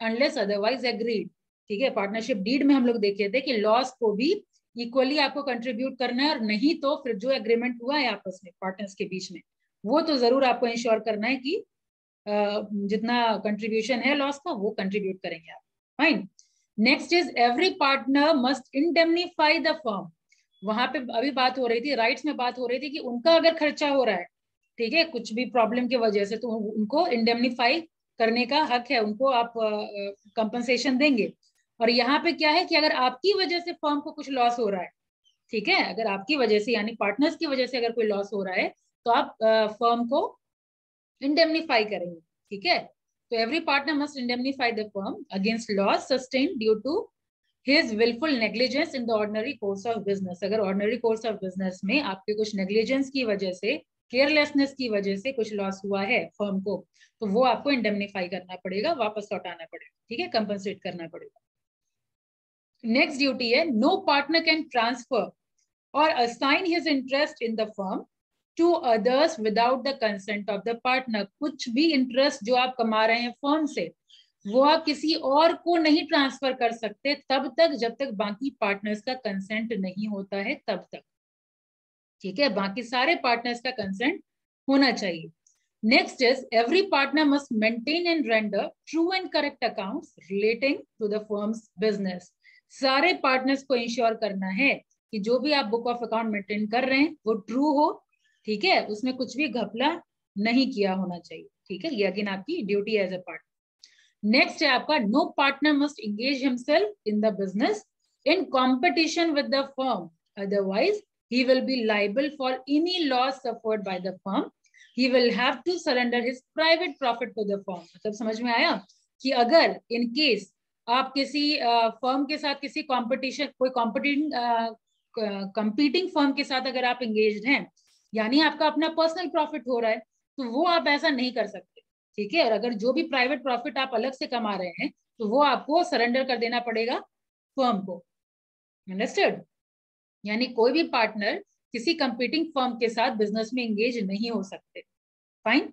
unless otherwise agreed, ठीक है। पार्टनरशिप डीड में हम लोग देखे थे कि लॉस को भी इक्वली आपको कंट्रीब्यूट करना है, और नहीं तो फिर जो एग्रीमेंट हुआ है आपस में पार्टनर्स के बीच में, वो तो जरूर आपको इंश्योर करना है कि जितना कंट्रीब्यूशन है लॉस का वो कंट्रीब्यूट करेंगे आप। Fine. Next is every partner must indemnify the firm. वहां पे अभी बात हो रही थी, राइट्स में बात हो रही थी कि उनका अगर खर्चा हो रहा है, ठीक है, कुछ भी प्रॉब्लम की वजह से, तो उनको इंडेमनीफाई करने का हक है, उनको आप कंपनसेशन देंगे। और यहाँ पे क्या है कि अगर आपकी वजह से फर्म को कुछ लॉस हो रहा है, ठीक है, अगर आपकी वजह से यानी पार्टनर्स की वजह से अगर कोई लॉस हो रहा है तो आप फर्म को इंडेमनीफाई करेंगे, ठीक है। तो every partner must indemnify the firm against loss sustained due to his wilful negligence in the ordinary course of business. अगर ऑर्डिनरी कोर्स ऑफ बिजनेस में आपके कुछ नेग्लिजेंस की वजह से, केयरलेसनेस की वजह से कुछ लॉस हुआ है फर्म को, तो वो आपको इंडेमनीफाई करना पड़ेगा, वापस लौटाना पड़ेगा, ठीक है, कंपनसेट करना पड़ेगा। नेक्स्ट ड्यूटी है नो पार्टनर कैन ट्रांसफर और assign his interest in the firm to others without the consent of the partner. कुछ भी इंटरेस्ट जो आप कमा रहे हैं फर्म से, वो आप किसी और को नहीं ट्रांसफर कर सकते तब तक जब तक बाकी पार्टनर्स का कंसेंट नहीं होता है, तब तक, ठीक है। बाकी सारे पार्टनर्स का कंसेंट होना चाहिए। Next is every partner must maintain and render true and correct accounts relating to the firm's business. सारे पार्टनर्स को इंश्योर करना है कि जो भी आप बुक ऑफ अकाउंट मेंटेन कर रहे हैं वो ट्रू हो, ठीक है, उसमें कुछ भी घपला नहीं किया होना चाहिए, ठीक है। ये अगेन आपकी duty as a partner. Next है आपका no partner must engage himself in the business in competition with the firm, otherwise he will be liable for any loss suffered by the firm. He will have to surrender his private profit to the firm। मतलब समझ में आया कि अगर in case आप किसी firm के साथ किसी कंपटीशन, कोई कंपीटिंग फर्म के साथ अगर आप एंगेज्ड हैं, यानी आपका अपना पर्सनल प्रॉफिट हो रहा है, तो वो आप ऐसा नहीं कर सकते, ठीक है। और अगर जो भी प्राइवेट प्रॉफिट आप अलग से कमा रहे हैं तो वो आपको सरेंडर कर देना पड़ेगा फर्म को। अंडरस्टूड? यानी कोई भी पार्टनर किसी कंपीटिंग फर्म के साथ बिजनेस में एंगेज नहीं हो सकते। Fine.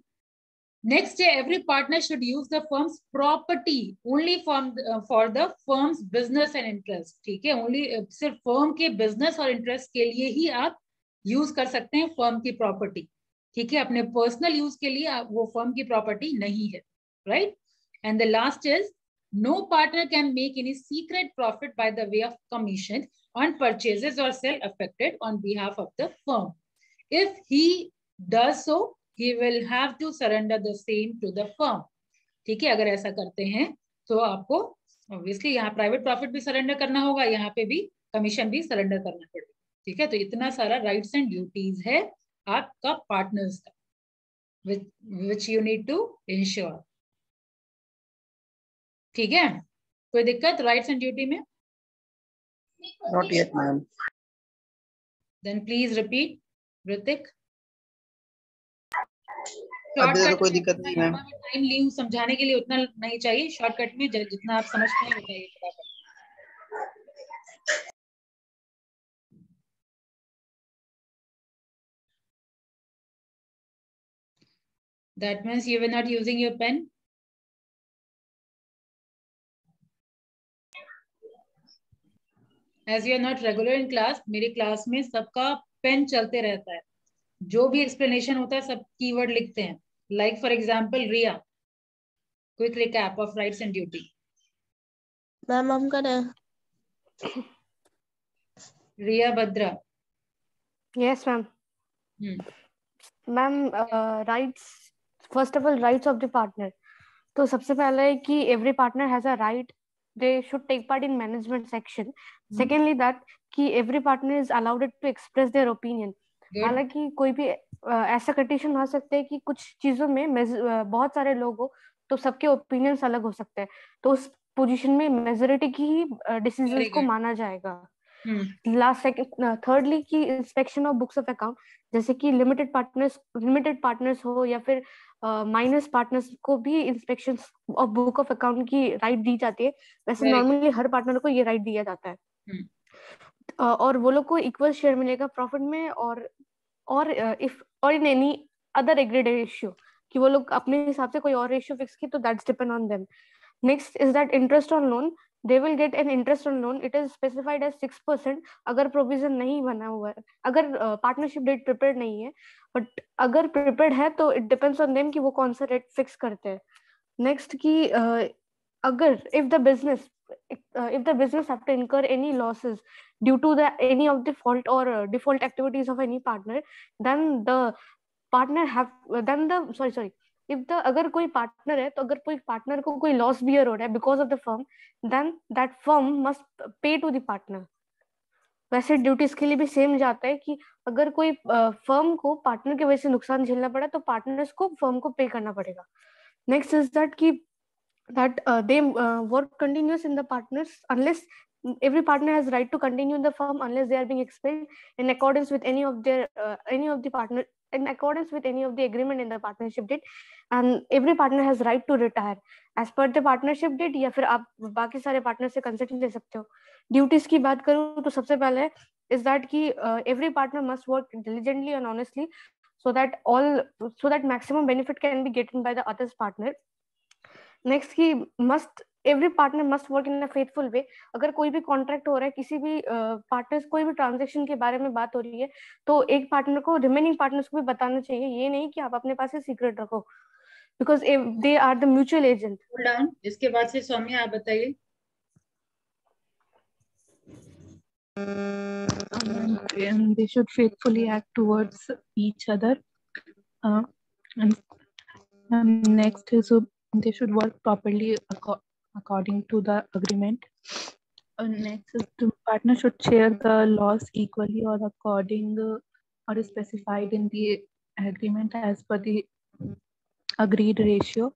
Next, every partner should use the firm's property only for the firm's business and interest. ठीक है, only सिर्फ firm के business और interest के लिए ही आप use कर सकते हैं firm की property. ठीक है, अपने personal use के लिए वो firm की property नहीं है, right? And the last is, no partner can make any secret profit by the way of commission on purchases or sale affected on behalf of the firm. If he does so, he will have to surrender the same to the firm. ठीक है, अगर ऐसा करते हैं तो आपको obviously यहाँ private profit भी सरेंडर करना होगा, यहाँ पे भी कमीशन भी सरेंडर करना पड़ेगा. ठीक है, तो इतना सारा राइट्स एंड ड्यूटीज है आपका पार्टनर्स का, which you need to ensure. ठीक है, कोई दिक्कत राइट्स एंड ड्यूटी में? Not yet, ma'am. Then please repeat, Ritik. अभी तो कोई दिक्कत नहीं मैम. टाइम ली हूँ समझाने के लिए, उतना नहीं चाहिए. शॉर्टकट में जितना आप समझते हैं बताइए. That means you were not using your pen. As you are not regular in class, मेरे क्लास में सबका पेन चलते रहता है. जो भी एक्सप्लेनेशन होता है सब कीवर्ड लिखते हैं. Like for example Riya, quick recap of rights and duty. Ma'am हम करें. Riya Badra. Yes ma'am. Ma'am rights, first of all rights of the partner. तो सबसे पहले है कि every partner has a right, they should take part in management section. Secondly, that कि every partner is allowed to express their opinion. हालांकि कोई भी ऐसा कंडीशन हो सकता है कि कुछ चीजों में बहुत सारे लोग हो तो सबके ओपिनियंस अलग हो सकते हैं, तो उस पोजीशन में मेजॉरिटी की ही डिसीजंस को माना जाएगा. थर्डली की inspection of books of account, जैसे कि लिमिटेड पार्टनर्स हो या फिर माइनस पार्टनर्स को भी inspection of book of account की राइट दी जाती है. वैसे नॉर्मली हर पार्टनर को ये राइट दिया जाता है. और वो लोग को इक्वल शेयर मिलेगा प्रॉफिट में, और इफ और in any other agreed ratio, कि वो लोग अपने हिसाब से कोई और रेशियो फिक्स की, तो that's depend on them. Next is that interest on loan, they will get an interest on loan. It is specified as 6% अगर प्रोविजन नहीं बना हुआ है, अगर पार्टनरशिप डेट प्रिपेयर्ड नहीं है. बट अगर प्रिपेयर्ड है तो इट डिपेंड्स ऑन देम कि वो कौन सा रेट फिक्स करते हैं. नेक्स्ट कि अगर if the business have to incur any losses due to any of the fault or default activities of any partner, then the partner अगर कोई पार्टनर है तो अगर कोई पार्टनर को कोई लॉस बियर हो रहा है because of the firm, then that firm must pay to the partner. वैसे ड्यूटीज के लिए भी सेम जाता है कि अगर कोई फर्म को पार्टनर की वजह से नुकसान झेलना पड़ा तो पार्टनर्स को फर्म को पे करना पड़ेगा. नेक्स्ट इज दैट कि they work continuous in the partners unless every partner has right to continue in the firm unless they are being expelled in accordance with any of the agreement in the partnership deed, and every partner has right to retire as per the partnership deed, या फिर आप बाकी सारे partner से consult ले सकते हो. Duties की बात करूँ तो सबसे पहले is that कि every partner must work diligently and honestly so that maximum benefit can be gotten by the other's partner. Next की every partner must work in a faithful way. अगर कोई भी कॉन्ट्रैक्ट हो रहा है, किसी भी पार्टनर्स कोई भी ट्रांजैक्शन के बारे में बात हो रही है, तो एक पार्टनर को रिमेनिंग पार्टनर्स को भी बताना चाहिए. ये नहीं कि आप अपने पास ही सीक्रेट रखो, because they are the mutual agent. इसके बाद से सौम्या आप बताइए. And they should faithfully act towards each other. And next is they should work properly according to the agreement. Next is the partner should share the loss equally or according or specified in the agreement as per the agreed ratio.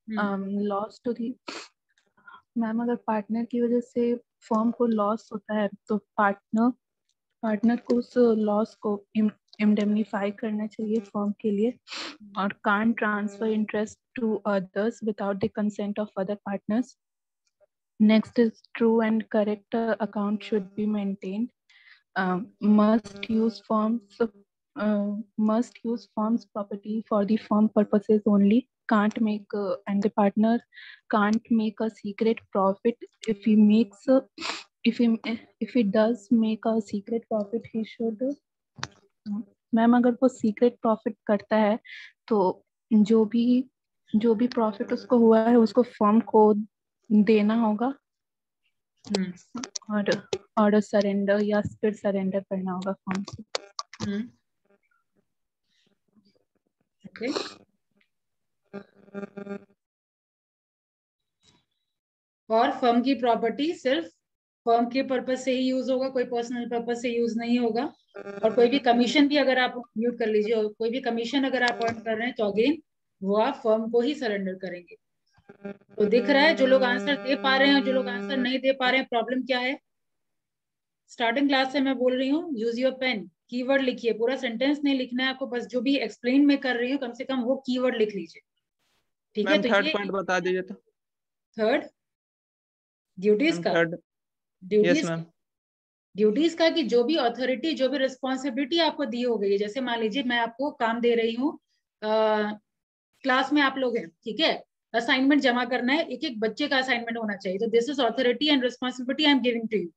Loss to the ma'am अगर partner की वजह से firm को loss होता है तो partner को उस लॉस को इंडेमनीफाई करना चाहिए फर्म के लिए, और can't transfer interest to others without the consent of other partners. Next is true and correct account should be maintained. Must use firm's property for the firm purposes only. can't make and the partner can't make a secret profit. If he does make a secret profit, he should, ma'am अगर वो secret profit करता है तो जो भी profit उसको हुआ है उसको फर्म को देना होगा और सरेंडर या फिर सरेंडर करना होगा फर्म से। ओके, और फर्म की प्रॉपर्टी सिर्फ फर्म के पर्पज से ही यूज होगा, कोई पर्सनल पर्पज से यूज नहीं होगा। और कोई भी कमीशन भी अगर आप म्यूट कर लीजिए, और कोई भी कमीशन अगर आप अर्न कर रहे हैं तो अगेन वो आप फर्म को ही सरेंडर करेंगे। तो दिख रहा है जो लोग आंसर दे पा रहे हैं और जो लोग आंसर नहीं दे पा रहे हैं, प्रॉब्लम क्या है? स्टार्टिंग क्लास से मैं बोल रही हूँ, यूज योर पेन, कीवर्ड लिखिए, पूरा सेंटेंस नहीं लिखना है आपको, बस जो भी एक्सप्लेन में कर रही हूँ कम से कम वो कीवर्ड लिख लीजिए, ठीक है? तो थर्ड पॉइंट बता दीजिए। तो थर्ड ड्यूटीज का, ड्यूटीज का कि जो भी अथॉरिटी, जो भी रिस्पॉन्सिबिलिटी आपको दी हो गई है, जैसे मान लीजिए मैं आपको काम दे रही हूँ, क्लास में आप लोग हैं, ठीक है, असाइनमेंट जमा करना है, एक एक बच्चे का असाइनमेंट होना चाहिए, तो this is authority and responsibility I am giving to you,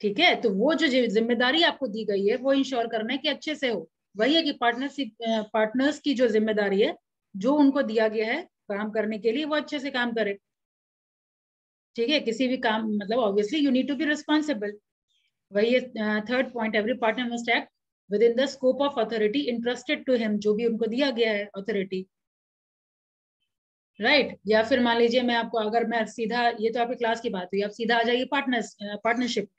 ठीक है? तो वो जो जिम्मेदारी आपको दी गई है वो इंश्योर करना है कि अच्छे से हो। वही है कि पार्टनर्स की जो जिम्मेदारी है, जो उनको दिया गया है काम करने के लिए, वो अच्छे से काम करे, ठीक है? किसी भी काम, मतलब obviously you need to be responsible. वही है third point, every partner must act within the scope of authority interested to him, जो भी उनको दिया गया है अथॉरिटी, राइट? या फिर मान लीजिए मैं आपको, अगर मैं सीधा, ये तो आपकी क्लास की बात हुई, आप सीधा आ जाइए पार्टनरशिप।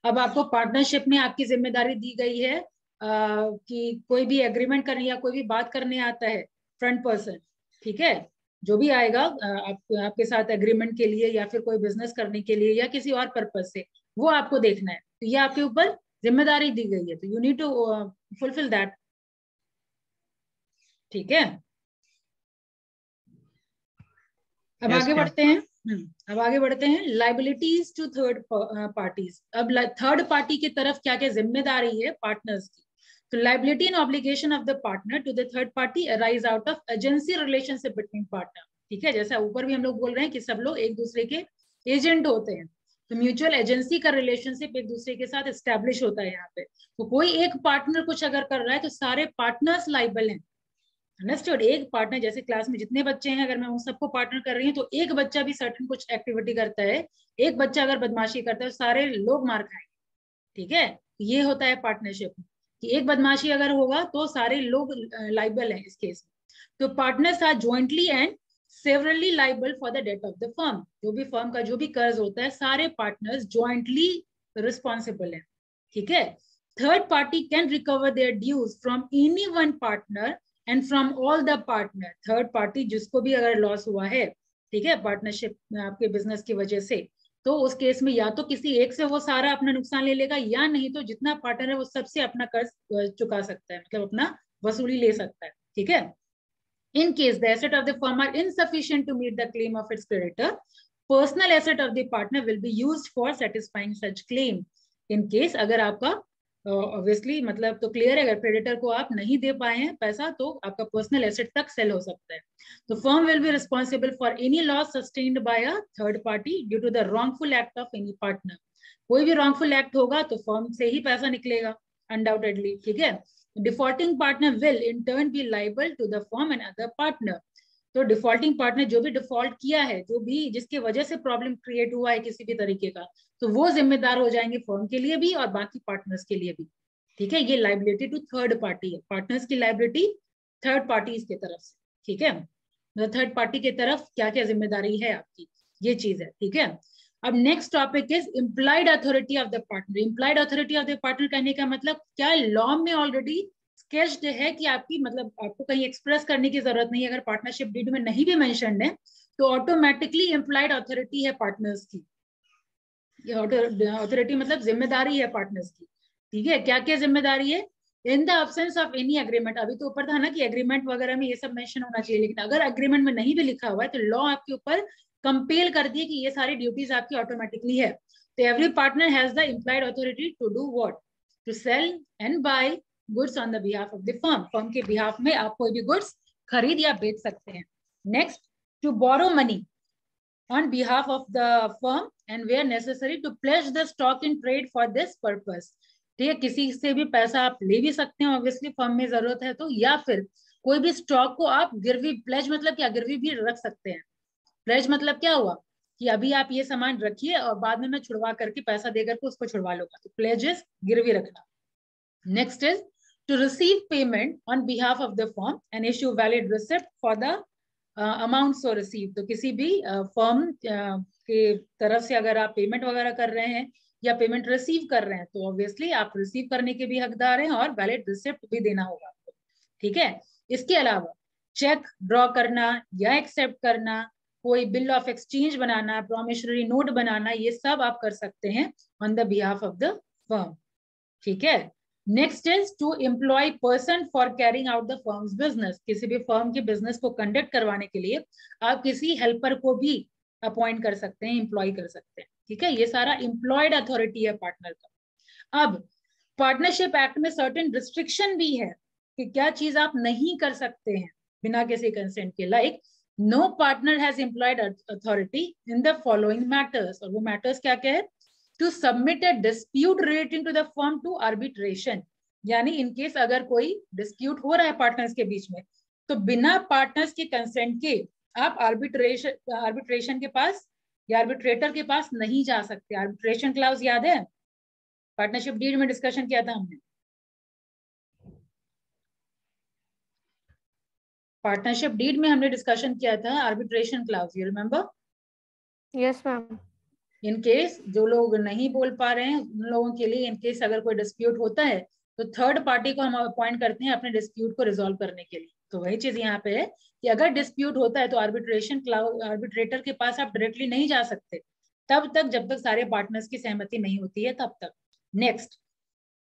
अब आपको पार्टनरशिप में आपकी जिम्मेदारी दी गई है कि कोई भी एग्रीमेंट करने या कोई भी बात करने आता है फ्रंट पर्सन, ठीक है, जो भी आएगा आपके साथ एग्रीमेंट के लिए या फिर कोई बिजनेस करने के लिए या किसी और पर्पज से, वो आपको देखना है, तो ये आपके ऊपर जिम्मेदारी दी गई है, तो you need to fulfill that, ठीक है? अब आगे बढ़ते हैं। अब आगे बढ़ते हैं, लाइबिलिटीज टू थर्ड पार्टीज। अब थर्ड पार्टी की तरफ क्या क्या जिम्मेदारी है पार्टनर्स की? तो liability and obligation of the partner to the third party arise out of agency relationship between partner, ठीक है? जैसा ऊपर भी हम लोग बोल रहे हैं कि सब लोग एक दूसरे के एजेंट होते हैं, तो म्यूचुअल एजेंसी का रिलेशनशिप एक दूसरे के साथ एस्टेब्लिश होता है यहाँ पे। तो कोई एक पार्टनर कुछ अगर कर रहा है तो सारे पार्टनर्स लाइबल हैं, अंडरस्टूड? एक पार्टनर, जैसे क्लास में जितने बच्चे हैं, अगर मैं उन सबको पार्टनर कर रही हूँ तो एक बच्चा भी सर्टेन कुछ एक्टिविटी करता है, एक बच्चा अगर बदमाशी करता है, सारे लोग मार खाएंगे, ठीक है? ये होता है पार्टनरशिप कि एक बदमाशी अगर होगा तो सारे लोग लाइबल हैं इस केस में। तो partners are jointly and severally liable for the debt of the firm, जो भी फर्म का जो भी कर्ज होता है, सारे पार्टनर्स जॉइंटली रिस्पॉन्सिबल है, ठीक है? Third party can recover their dues from any one partner and from all the partner. Third party जिसको भी अगर लॉस हुआ है, ठीक है, पार्टनरशिप में आपके बिजनेस की वजह से, तो उस केस में या तो किसी एक से वो सारा अपना नुकसान ले लेगा, या नहीं तो जितना पार्टनर है वो सबसे अपना कर्ज चुका सकता है, मतलब अपना वसूली ले सकता है, ठीक है? In case the asset of the firm are insufficient to meet the claim of its creditor, personal asset of the partner will be used for satisfying such claim. In case अगर आपका ऑब्वियसली मतलब तो clear है, अगर creditor को आप नहीं दे पाए हैं पैसा तो आपका पर्सनल एसेट तक सेल हो सकता है। तो firm will be responsible for any loss sustained by a third party due to the wrongful act of any partner. कोई भी रॉन्गफुल एक्ट होगा तो फर्म से ही पैसा निकलेगा अनडाउटेडली, ठीक है? Defaulting partner will in turn be liable to the firm and other partner. तो डिफॉल्टिंग पार्टनर जो भी डिफॉल्ट किया है, जो भी जिसकी वजह से प्रॉब्लम क्रिएट हुआ है किसी भी तरीके का, तो वो जिम्मेदार हो जाएंगे फर्म के लिए भी और बाकी पार्टनर्स के लिए भी, ठीक है? ये लाइबिलिटी टू थर्ड पार्टी है, पार्टनर्स की लाइबिलिटी थर्ड पार्टीज की तरफ से, ठीक है? थर्ड पार्टी की तरफ क्या क्या जिम्मेदारी है आपकी, ये चीज है, ठीक है? अब next topic is implied authority of the partner. Implied authority of the partner कहने का मतलब क्या, लॉ में ऑलरेडी स्केच्ड है कि आपकी, मतलब आपको कहीं एक्सप्रेस करने की जरूरत नहीं है, अगर पार्टनरशिप डीड में नहीं भी मेंशन्ड है तो ऑटोमेटिकली इम्प्लाइड अथॉरिटी है पार्टनर्स की। ये अथॉरिटी मतलब जिम्मेदारी है पार्टनर्स की, ठीक है? क्या क्या जिम्मेदारी है? In the absence of any agreement, अभी तो ऊपर था ना कि एग्रीमेंट वगैरह में ये सब मेंशन होना चाहिए, लेकिन अगर एग्रीमेंट में नहीं भी लिखा हुआ है तो लॉ आपके ऊपर कंपेल कर दिए कि ये सारी ड्यूटीज आपकी ऑटोमेटिकली है। तो every partner has the implied authority to do what? To sell and buy goods on the behalf of the firm. Firm के बिहाफ में आप कोई भी गुड्स खरीद या बेच सकते हैं। Next, to borrow money on behalf of the firm and where necessary to pledge the stock in trade for this purpose. ठीक है, किसी से भी पैसा आप ले भी सकते हैं ऑब्वियसली फर्म में जरूरत है तो, या फिर कोई भी स्टॉक को आप गिरवी, प्लेज मतलब क्या, गिरवी भी रख सकते हैं। प्लेज मतलब क्या हुआ कि अभी आप ये सामान रखिए और बाद में मैं छुड़वा करके पैसा देकर के उसको छुड़वा लूंगा, तो प्लेज इज गिरवी रखना। Next is to receive payment on behalf of the firm and issue valid receipt for the amount so receive. तो किसी भी फर्म के तरफ से अगर आप पेमेंट वगैरह कर रहे हैं या पेमेंट रिसीव कर रहे हैं तो ऑब्वियसली आप रिसीव करने के भी हकदार हैं और वैलिड रिसिप्ट भी देना होगा आपको। ठीक है, इसके अलावा चेक ड्रॉ करना या एक्सेप्ट करना, कोई बिल ऑफ एक्सचेंज बनाना, प्रोमिसरी नोट बनाना, ये सब आप कर सकते हैं on the behalf of the firm. ठीक है, next is to employ person for carrying out the firm's business. किसी भी फर्म के बिजनेस को कंडक्ट करवाने के लिए आप किसी हेल्पर को भी अपॉइंट कर सकते हैं, एम्प्लॉय कर सकते हैं। ठीक है, ये सारा एम्प्लॉयड अथॉरिटी है पार्टनर का। अब पार्टनरशिप एक्ट में सर्टेन रिस्ट्रिक्शन भी है कि क्या चीज आप नहीं कर सकते हैं बिना किसी कंसेंट के। Like no partner has employed authority in the following matters, और वो मैटर्स क्या क्या है, to submit a dispute relating to the firm to arbitration. यानी इनकेस अगर कोई डिस्प्यूट हो रहा है पार्टनर्स के बीच में तो बिना पार्टनर्स के कंसेंट के आप आर्बिट्रेशन के पास या आर्बिट्रेटर के पास नहीं जा सकते। आर्बिट्रेशन क्लाउज याद है, पार्टनरशिप डीड में डिस्कशन किया था हमने। पार्टनरशिप डीड में हमने डिस्कशन किया था arbitration clause, you remember? Yes ma'am. In case जो लोग नहीं बोल पा रहे हैं उन लोगों के लिए, इन केस अगर कोई डिस्प्यूट होता है तो थर्ड पार्टी को हम अपॉइंट करते हैं अपने डिस्प्यूट को रिजॉल्व करने के लिए। तो वही चीज यहाँ पे है कि अगर डिस्प्यूट होता है तो आर्बिट्रेटर के पास आप डायरेक्टली नहीं जा सकते तब तक जब तक सारे पार्टनर्स की सहमति नहीं होती है तब तक। नेक्स्ट,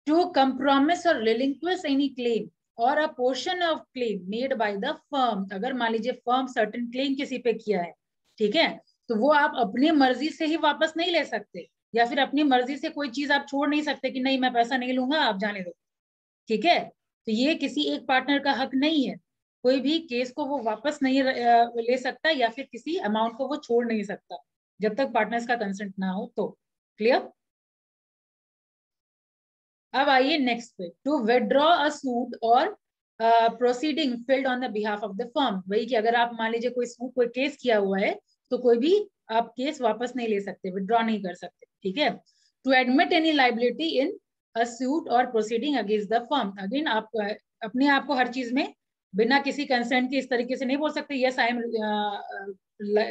टू कंप्रोमिस और रिलिंक्विश एनी क्लेम और अ portion of claim made by the firm. अगर मान लीजिए फर्म सर्टेन क्लेम किसी पे किया है, ठीक है, तो वो आप अपनी मर्जी से ही वापस नहीं ले सकते, या फिर अपनी मर्जी से कोई चीज आप छोड़ नहीं सकते कि नहीं मैं पैसा नहीं लूंगा आप जाने दो। ठीक है, तो ये किसी एक पार्टनर का हक नहीं है, कोई भी केस को वो वापस नहीं ले सकता या फिर किसी अमाउंट को वो छोड़ नहीं सकता जब तक पार्टनर्स का कंसेंट ना हो। तो क्लियर? अब आइए नेक्स्ट पे, टू विथड्रॉ अ सूट और proceeding field on the behalf of the firm. वही कि अगर आप मान लीजिए कोई सूट, कोई केस किया हुआ है तो कोई भी आप केस वापस नहीं ले सकते, विथड्रॉ नहीं कर सकते। ठीक है, to admit any liability in a suit और proceeding against the firm. Again आप अपने आप को हर चीज में बिना किसी कंसर्न के इस तरीके से नहीं बोल सकते yes I am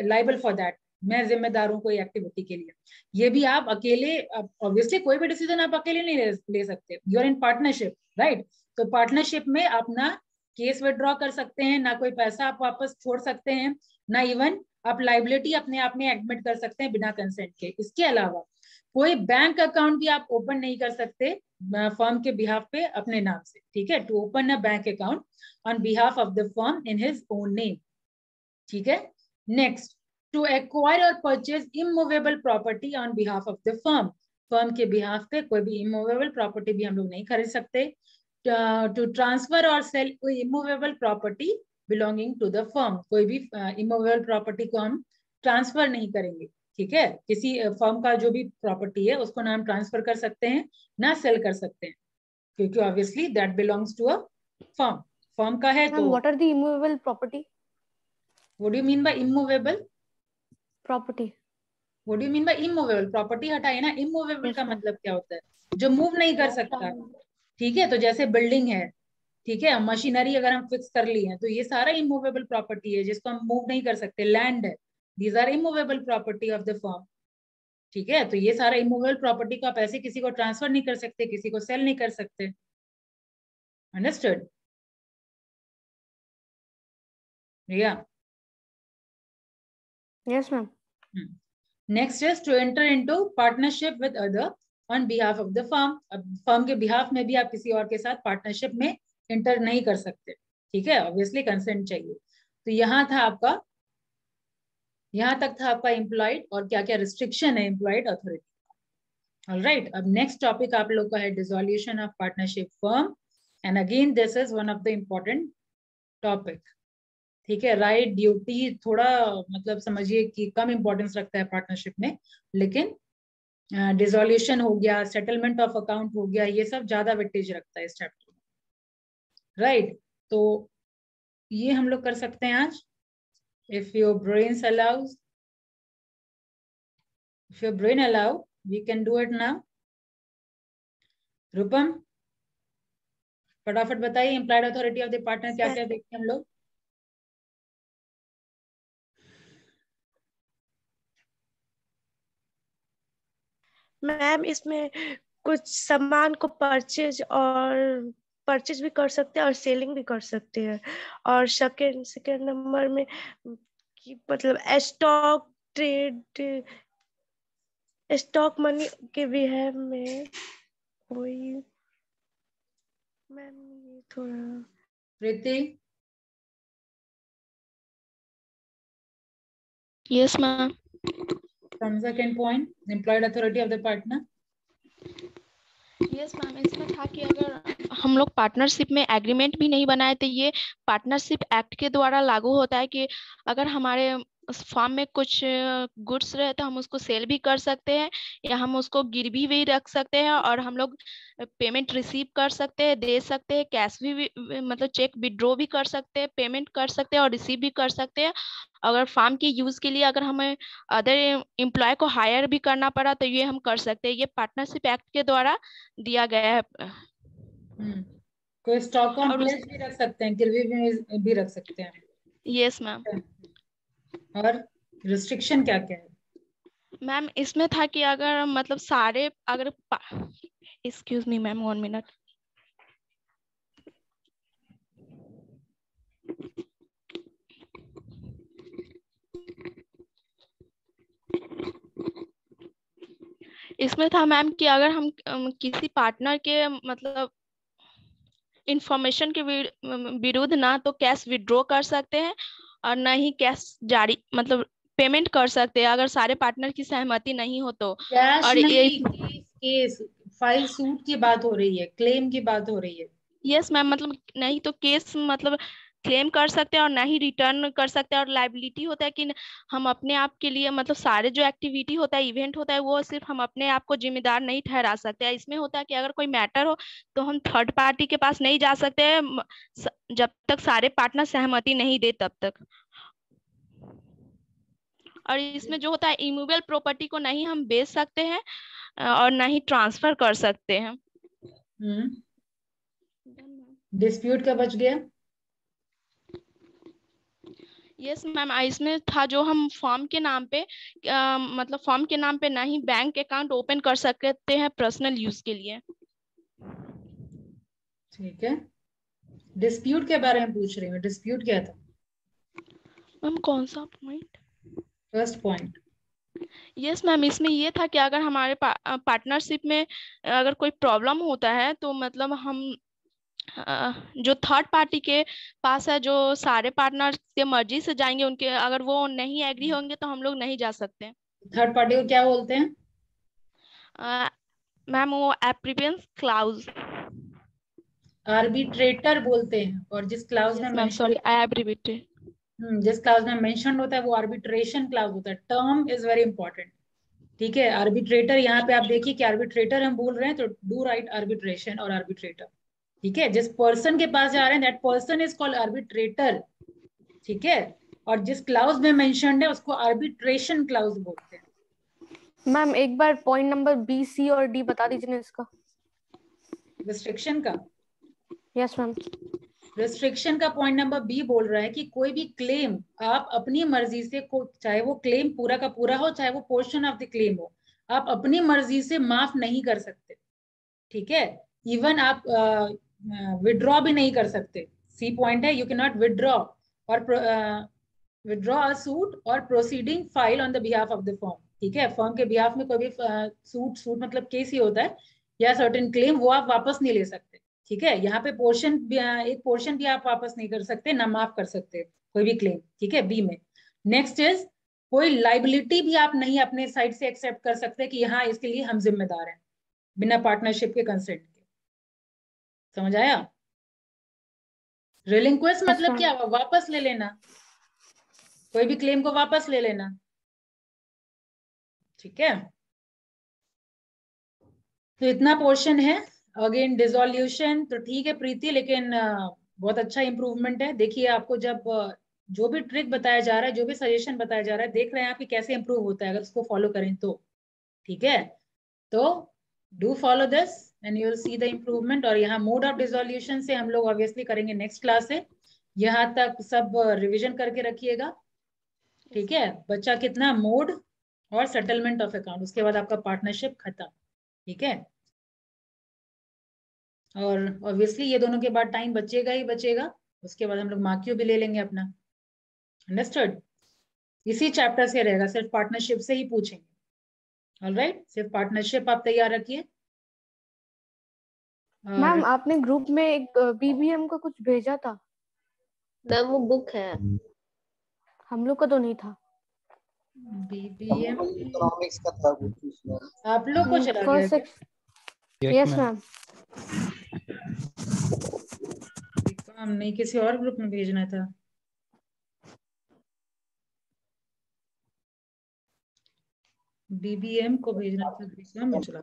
liable for that, मैं जिम्मेदार हूँ कोई एक्टिविटी के लिए। ये भी आप अकेले, ऑब्वियसली कोई भी डिसीजन आप अकेले नहीं ले सकते, you are in partnership, right? तो पार्टनरशिप में आप ना केस विथड्रॉ कर सकते हैं, ना कोई पैसा आप वापस छोड़ सकते हैं, ना इवन आप लाइबिलिटी अपने आप में एडमिट कर सकते हैं बिना कंसेंट के। इसके अलावा कोई बैंक अकाउंट भी आप ओपन नहीं कर सकते फर्म के बिहाफ पे अपने नाम से। ठीक है, to open a bank account on behalf of the firm in his own name. ठीक है, next, to acquire or purchase immovable property on behalf of the firm. Firm के बिहाफ पे कोई भी इमूवेबल प्रॉपर्टी भी हम लोग नहीं खरीद सकते। To transfer or sell immovable property belonging to the firm. कोई भी इमूवेबल प्रॉपर्टी को हम ट्रांसफर नहीं करेंगे। ठीक है, किसी फर्म का जो भी प्रॉपर्टी है उसको ना हम ट्रांसफर कर सकते हैं ना सेल कर सकते हैं, क्योंकि obviously that belongs to a firm, firm का है। तो what are the immovable property? What do you mean by immovable property? What do you mean by immovable? Property हटाए ना, इमूवेबल का मतलब क्या होता है? जो मूव नहीं कर सकता। ठीक है, तो जैसे बिल्डिंग है, ठीक है, मशीनरी अगर हम फिक्स कर ली है तो ये सारा इमूवेबल प्रॉपर्टी है जिसको हम मूव नहीं कर सकते। लैंड है, these are immovable property of the firm. ठीक है, तो ये सारा इमूवेबल प्रॉपर्टी को आप ऐसे किसी को ट्रांसफर नहीं कर सकते, किसी को सेल नहीं कर सकते। Understood? Riya? Yes ma'am. Next is to enter into partnership with other on behalf of the firm. अब फर्म के बिहाफ में भी आप किसी और के साथ पार्टनरशिप में एंटर नहीं कर सकते। ठीक है, ऑब्वियसली कंसेंट चाहिए। तो यहाँ था आपका, यहाँ तक था आपका एम्प्लॉयड और क्या क्या रिस्ट्रिक्शन है एम्प्लॉयड अथॉरिटी। ऑलराइट, अब नेक्स्ट टॉपिक आप लोग का है dissolution of partnership firm, and again this is one of the important topic. ठीक है, राइट ड्यूटी थोड़ा मतलब समझिए कि कम इंपॉर्टेंस रखता है पार्टनरशिप में, लेकिन डिसोल्यूशन हो गया, सेटलमेंट ऑफ अकाउंट हो गया, ये सब ज्यादा वेटेज रखता है इस चैप्टर में, राइट। तो ये हम लोग कर सकते हैं आज, if your brains allows, if your brain allow we can do it now. Rupam फटाफट बताइए, implied authority of the partner क्या क्या देखते हैं हम लोग। मैम इसमें कुछ सामान को परचेज भी कर सकते हैं और सेलिंग भी कर सकते हैं। और सेकेंड नंबर में कि मतलब स्टॉक मनी के बिहेव में कोई, मैम ये थोड़ा Preeti. Yes ma'am. From second point, employed authority of the partner. Yes ma'am, इसमें था कि अगर हम लोग पार्टनरशिप में एग्रीमेंट भी नहीं बनाए तो ये पार्टनरशिप एक्ट के द्वारा लागू होता है कि अगर हमारे फॉर्म में कुछ गुड्स रहे तो हम उसको सेल भी कर सकते हैं या हम उसको गिरवी भी रख सकते हैं और हम लोग पेमेंट रिसीव कर सकते हैं, दे सकते हैं, कैश भी मतलब चेक विड्रॉ भी कर सकते हैं, पेमेंट कर सकते हैं और रिसीव भी कर सकते हैं। अगर फार्म के यूज के लिए अगर हमें अदर एम्प्लॉय को हायर भी करना पड़ा तो ये हम कर सकते हैं। ये पार्टनरशिप एक्ट के द्वारा दिया गया है। कोई स्टॉक ऑन प्लेस भी रख सकते हैं, गिरवी भी रख सकते हैं। Yes ma'am. और रिस्ट्रिक्शन क्या क्या है मैम? इसमें था कि अगर मतलब सारे अगर एक्सक्यूज मी मैम 1 मिनट। इसमें था मैम कि अगर हम किसी पार्टनर के मतलब इंफॉर्मेशन के विरुद्ध ना तो कैश विड्रॉ कर सकते हैं और ना ही कैश जारी मतलब पेमेंट कर सकते हैं अगर सारे पार्टनर की सहमति नहीं हो तो। कैश और नहीं, केस फाइल सूट की बात हो रही है, क्लेम की बात हो रही है। यस मैम, मतलब नहीं तो केस मतलब क्लेम कर सकते हैं और ना ही रिटर्न कर सकते हैं। और लाइबिलिटी होता है कि हम अपने आप के लिए मतलब सारे जो एक्टिविटी होता है, इवेंट होता है, वो सिर्फ हम अपने आप को जिम्मेदार नहीं ठहरा सकते हैं। इसमें होता है कि अगर कोई मैटर हो तो हम थर्ड पार्टी के पास नहीं जा सकते हैं जब तक सारे पार्टनर सहमति नहीं दे तब तक। और इसमें जो होता है इमूवेबल प्रॉपर्टी को नहीं हम बेच सकते हैं और ना ही ट्रांसफर कर सकते हैं। डिस्प्यूट का बच गया। यस मैम, इसमें था जो हम फॉर्म के नाम पे मतलब फॉर्म के नाम पे ना ही बैंक अकाउंट ओपन कर सकते हैं पर्सनल यूज के लिए। ठीक है, डिस्प्यूट के बारे में पूछ रही हूँ, डिस्प्यूट क्या था मैम? कौन सा point? First point. Yes ma'am, इसमें ये था कि अगर हमारे पार्टनरशिप में अगर कोई प्रॉब्लम होता है तो मतलब हम जो थर्ड पार्टी के पास है, जो सारे पार्टनर के मर्जी से जाएंगे, उनके अगर वो नहीं एग्री होंगे तो हम लोग नहीं जा सकते। थर्ड पार्टी को क्या बोलते हैं मैम? वो एप्रीवेंस क्लाउज, आर्बिट्रेटर बोलते हैं। और जिस क्लाउज में मैम सॉरी एब्रीवेटेड, जिस क्लाउज में मेंशन होता है वो आर्बिट्रेशन क्लाउज होता है। टर्म इज वेरी इंपॉर्टेंट, ठीक है। आर्बिट्रेटर, यहाँ पे आप देखिए कि आर्बिट्रेटर हम बोल रहे हैं तो डू राइट आर्बिट्रेशन और आर्बिट्रेटर, ठीक है। जिस पर्सन के पास जा रहे हैं that person is called arbitrator, ठीक है। और जिस क्लाउज में मेंशन्ड है उसको आर्बिट्रेशन क्लाउज बोलते हैं। मैम एक बार पॉइंट नंबर बी, सी और डी बता दीजिए ना इसका, रिस्ट्रिक्शन का। Yes ma'am. रिस्ट्रिक्शन का पॉइंट नंबर बी बोल रहा है कि कोई भी क्लेम आप अपनी मर्जी से, चाहे वो क्लेम पूरा का पूरा हो चाहे वो पोर्शन ऑफ द क्लेम हो, आप अपनी मर्जी से माफ नहीं कर सकते, ठीक है। इवन आप विड्रॉ भी नहीं कर सकते। सी पॉइंट है, यू कैन नॉट विड्रॉ और विड्रॉ अ सूट और proceeding file on the behalf of the firm, ठीक है। फर्म के बिहाफ में कोई भी सूट मतलब केस ही होता है या सर्टेन क्लेम, वो आप वापस नहीं ले सकते, ठीक है। यहाँ पे पोर्शन एक पोर्शन भी आप वापस नहीं कर सकते, ना माफ कर सकते कोई भी क्लेम, ठीक है, बी में। नेक्स्ट इज कोई लाइबिलिटी भी आप नहीं अपने साइड से एक्सेप्ट कर सकते कि हाँ इसके लिए हम जिम्मेदार हैं बिना पार्टनरशिप के कंसेंट के। समझ आया? रिलिंक्विश मतलब क्या, वापस ले लेना, कोई भी क्लेम को वापस ले लेना, ठीक है। तो इतना पोर्शन है। अगेन डिसोल्यूशन तो ठीक है प्रीति, लेकिन बहुत अच्छा इंप्रूवमेंट है। देखिए आपको जब जो भी ट्रिक बताया जा रहा है, जो भी सजेशन बताया जा रहा है, देख रहे हैं आप कि कैसे इंप्रूव होता है अगर उसको फॉलो करें तो, ठीक है। तो do follow this and you will see the improvement. और यहाँ मोड ऑफ डिसोल्यूशन से हम लोग ऑब्वियसली करेंगे नेक्स्ट क्लास से। यहाँ तक सब रिविजन करके रखिएगा, ठीक है। बच्चा कितना, मोड और सेटलमेंट ऑफ अकाउंट, उसके बाद आपका पार्टनरशिप खत्म, ठीक है। और ऑब्वियसली ये दोनों के बाद टाइम बचेगा ही बचेगा, उसके बाद हम लोग मार्क्यू भी ले लेंगे अपना। अंडरस्टूड? इसी चैप्टर से रहेगा, सिर्फ पार्टनरशिप से ही पूछेंगे। ऑलराइट, सिर्फ पार्टनरशिप आप तैयार रखिए। मैम आपने ग्रुप में एक बीबीएम का कुछ भेजा था। मैम वो बुक है, हम लोग का तो नहीं था। बीबीएम इकोनॉमिक्स का था आप लोग को चला गया क्या? Yes ma'am. हम नहीं, किसी और ग्रुप में भेजना था। बीबीएम को भेजना था, बीकॉम में चला।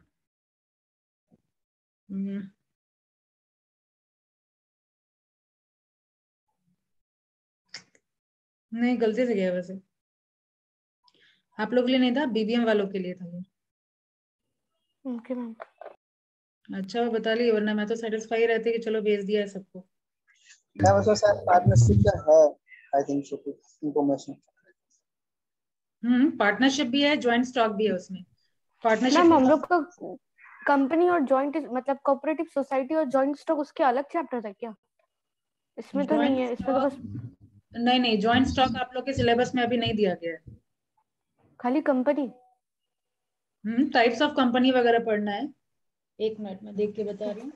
नहीं, गलती से गया वैसे, आप लोग के लिए नहीं था, बीबीएम वालों के लिए था ये। Okay ma'am. अच्छा वो बता लिए, वरना मैं तो सेटिस्फाई रहती कि चलो भेज दिया है सबको। मैं वैसे सर पार्टनरशिप का है I think so information. Partnership भी है, जॉइंट स्टॉक भी है उसमें। पार्टनरशिप मैम हम लोग का कंपनी और जॉइंट मतलब कोऑपरेटिव सोसाइटी और जॉइंट स्टॉक उसके अलग चैप्टर है क्या? इसमें तो नहीं है, इसमें तो बस नहीं जॉइंट स्टॉक आप लोग के सिलेबस में अभी नहीं दिया गया है, खाली कंपनी। टाइप्स ऑफ कंपनी वगैरह पढ़ना है। एक मिनट में देख के बता रही हूँ।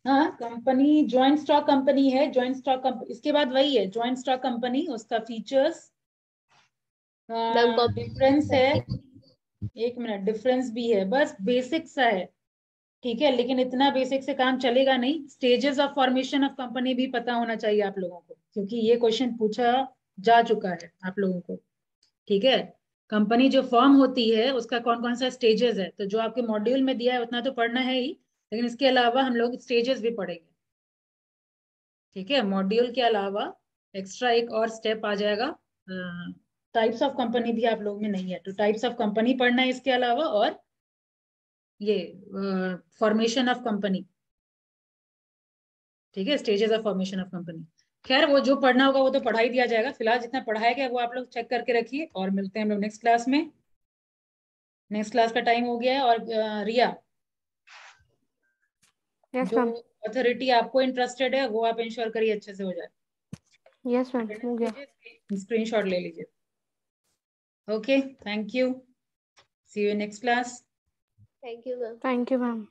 हाँ कंपनी जॉइंट स्टॉक कंपनी है, जॉइंट स्टॉक कंपनी, इसके बाद वही है जॉइंट स्टॉक कंपनी, उसका फीचर्स डिफरेंस है। एक मिनट, डिफरेंस भी है, बस बेसिक सा है, ठीक है। लेकिन इतना बेसिक से काम चलेगा नहीं, stages of formation of company भी पता होना चाहिए आप लोगों को, क्योंकि ये क्वेश्चन पूछा जा चुका है आप लोगों को, ठीक है। कंपनी जो फॉर्म होती है उसका कौन कौन सा स्टेजेस है, तो जो आपके मॉड्यूल में दिया है उतना तो पढ़ना है ही, लेकिन इसके अलावा हम लोग स्टेजेस भी पढ़ेंगे, ठीक है। मॉड्यूल के अलावा एक्स्ट्रा एक और स्टेप आ जाएगा, टाइप्स ऑफ कंपनी भी आप लोग में नहीं है, तो टाइप्स ऑफ कंपनी पढ़ना है इसके अलावा, और ये फॉर्मेशन ऑफ कंपनी, ठीक है, stages of formation of company. खैर वो जो पढ़ना होगा वो तो पढ़ा ही दिया जाएगा, फिलहाल जितना पढ़ाया गया वो आप लोग चेक करके रखिए, और मिलते हैं हम लोग नेक्स्ट क्लास में। नेक्स्ट क्लास का टाइम हो गया है। और रिया, जो अथॉरिटी आपको इंटरेस्टेड है वो आप इंश्योर करिए अच्छे से हो जाए। यस मैम, हो गया। स्क्रीनशॉट ले लीजिए। Okay, thank you, see you next class. Thank you ma'am. Thank you ma'am.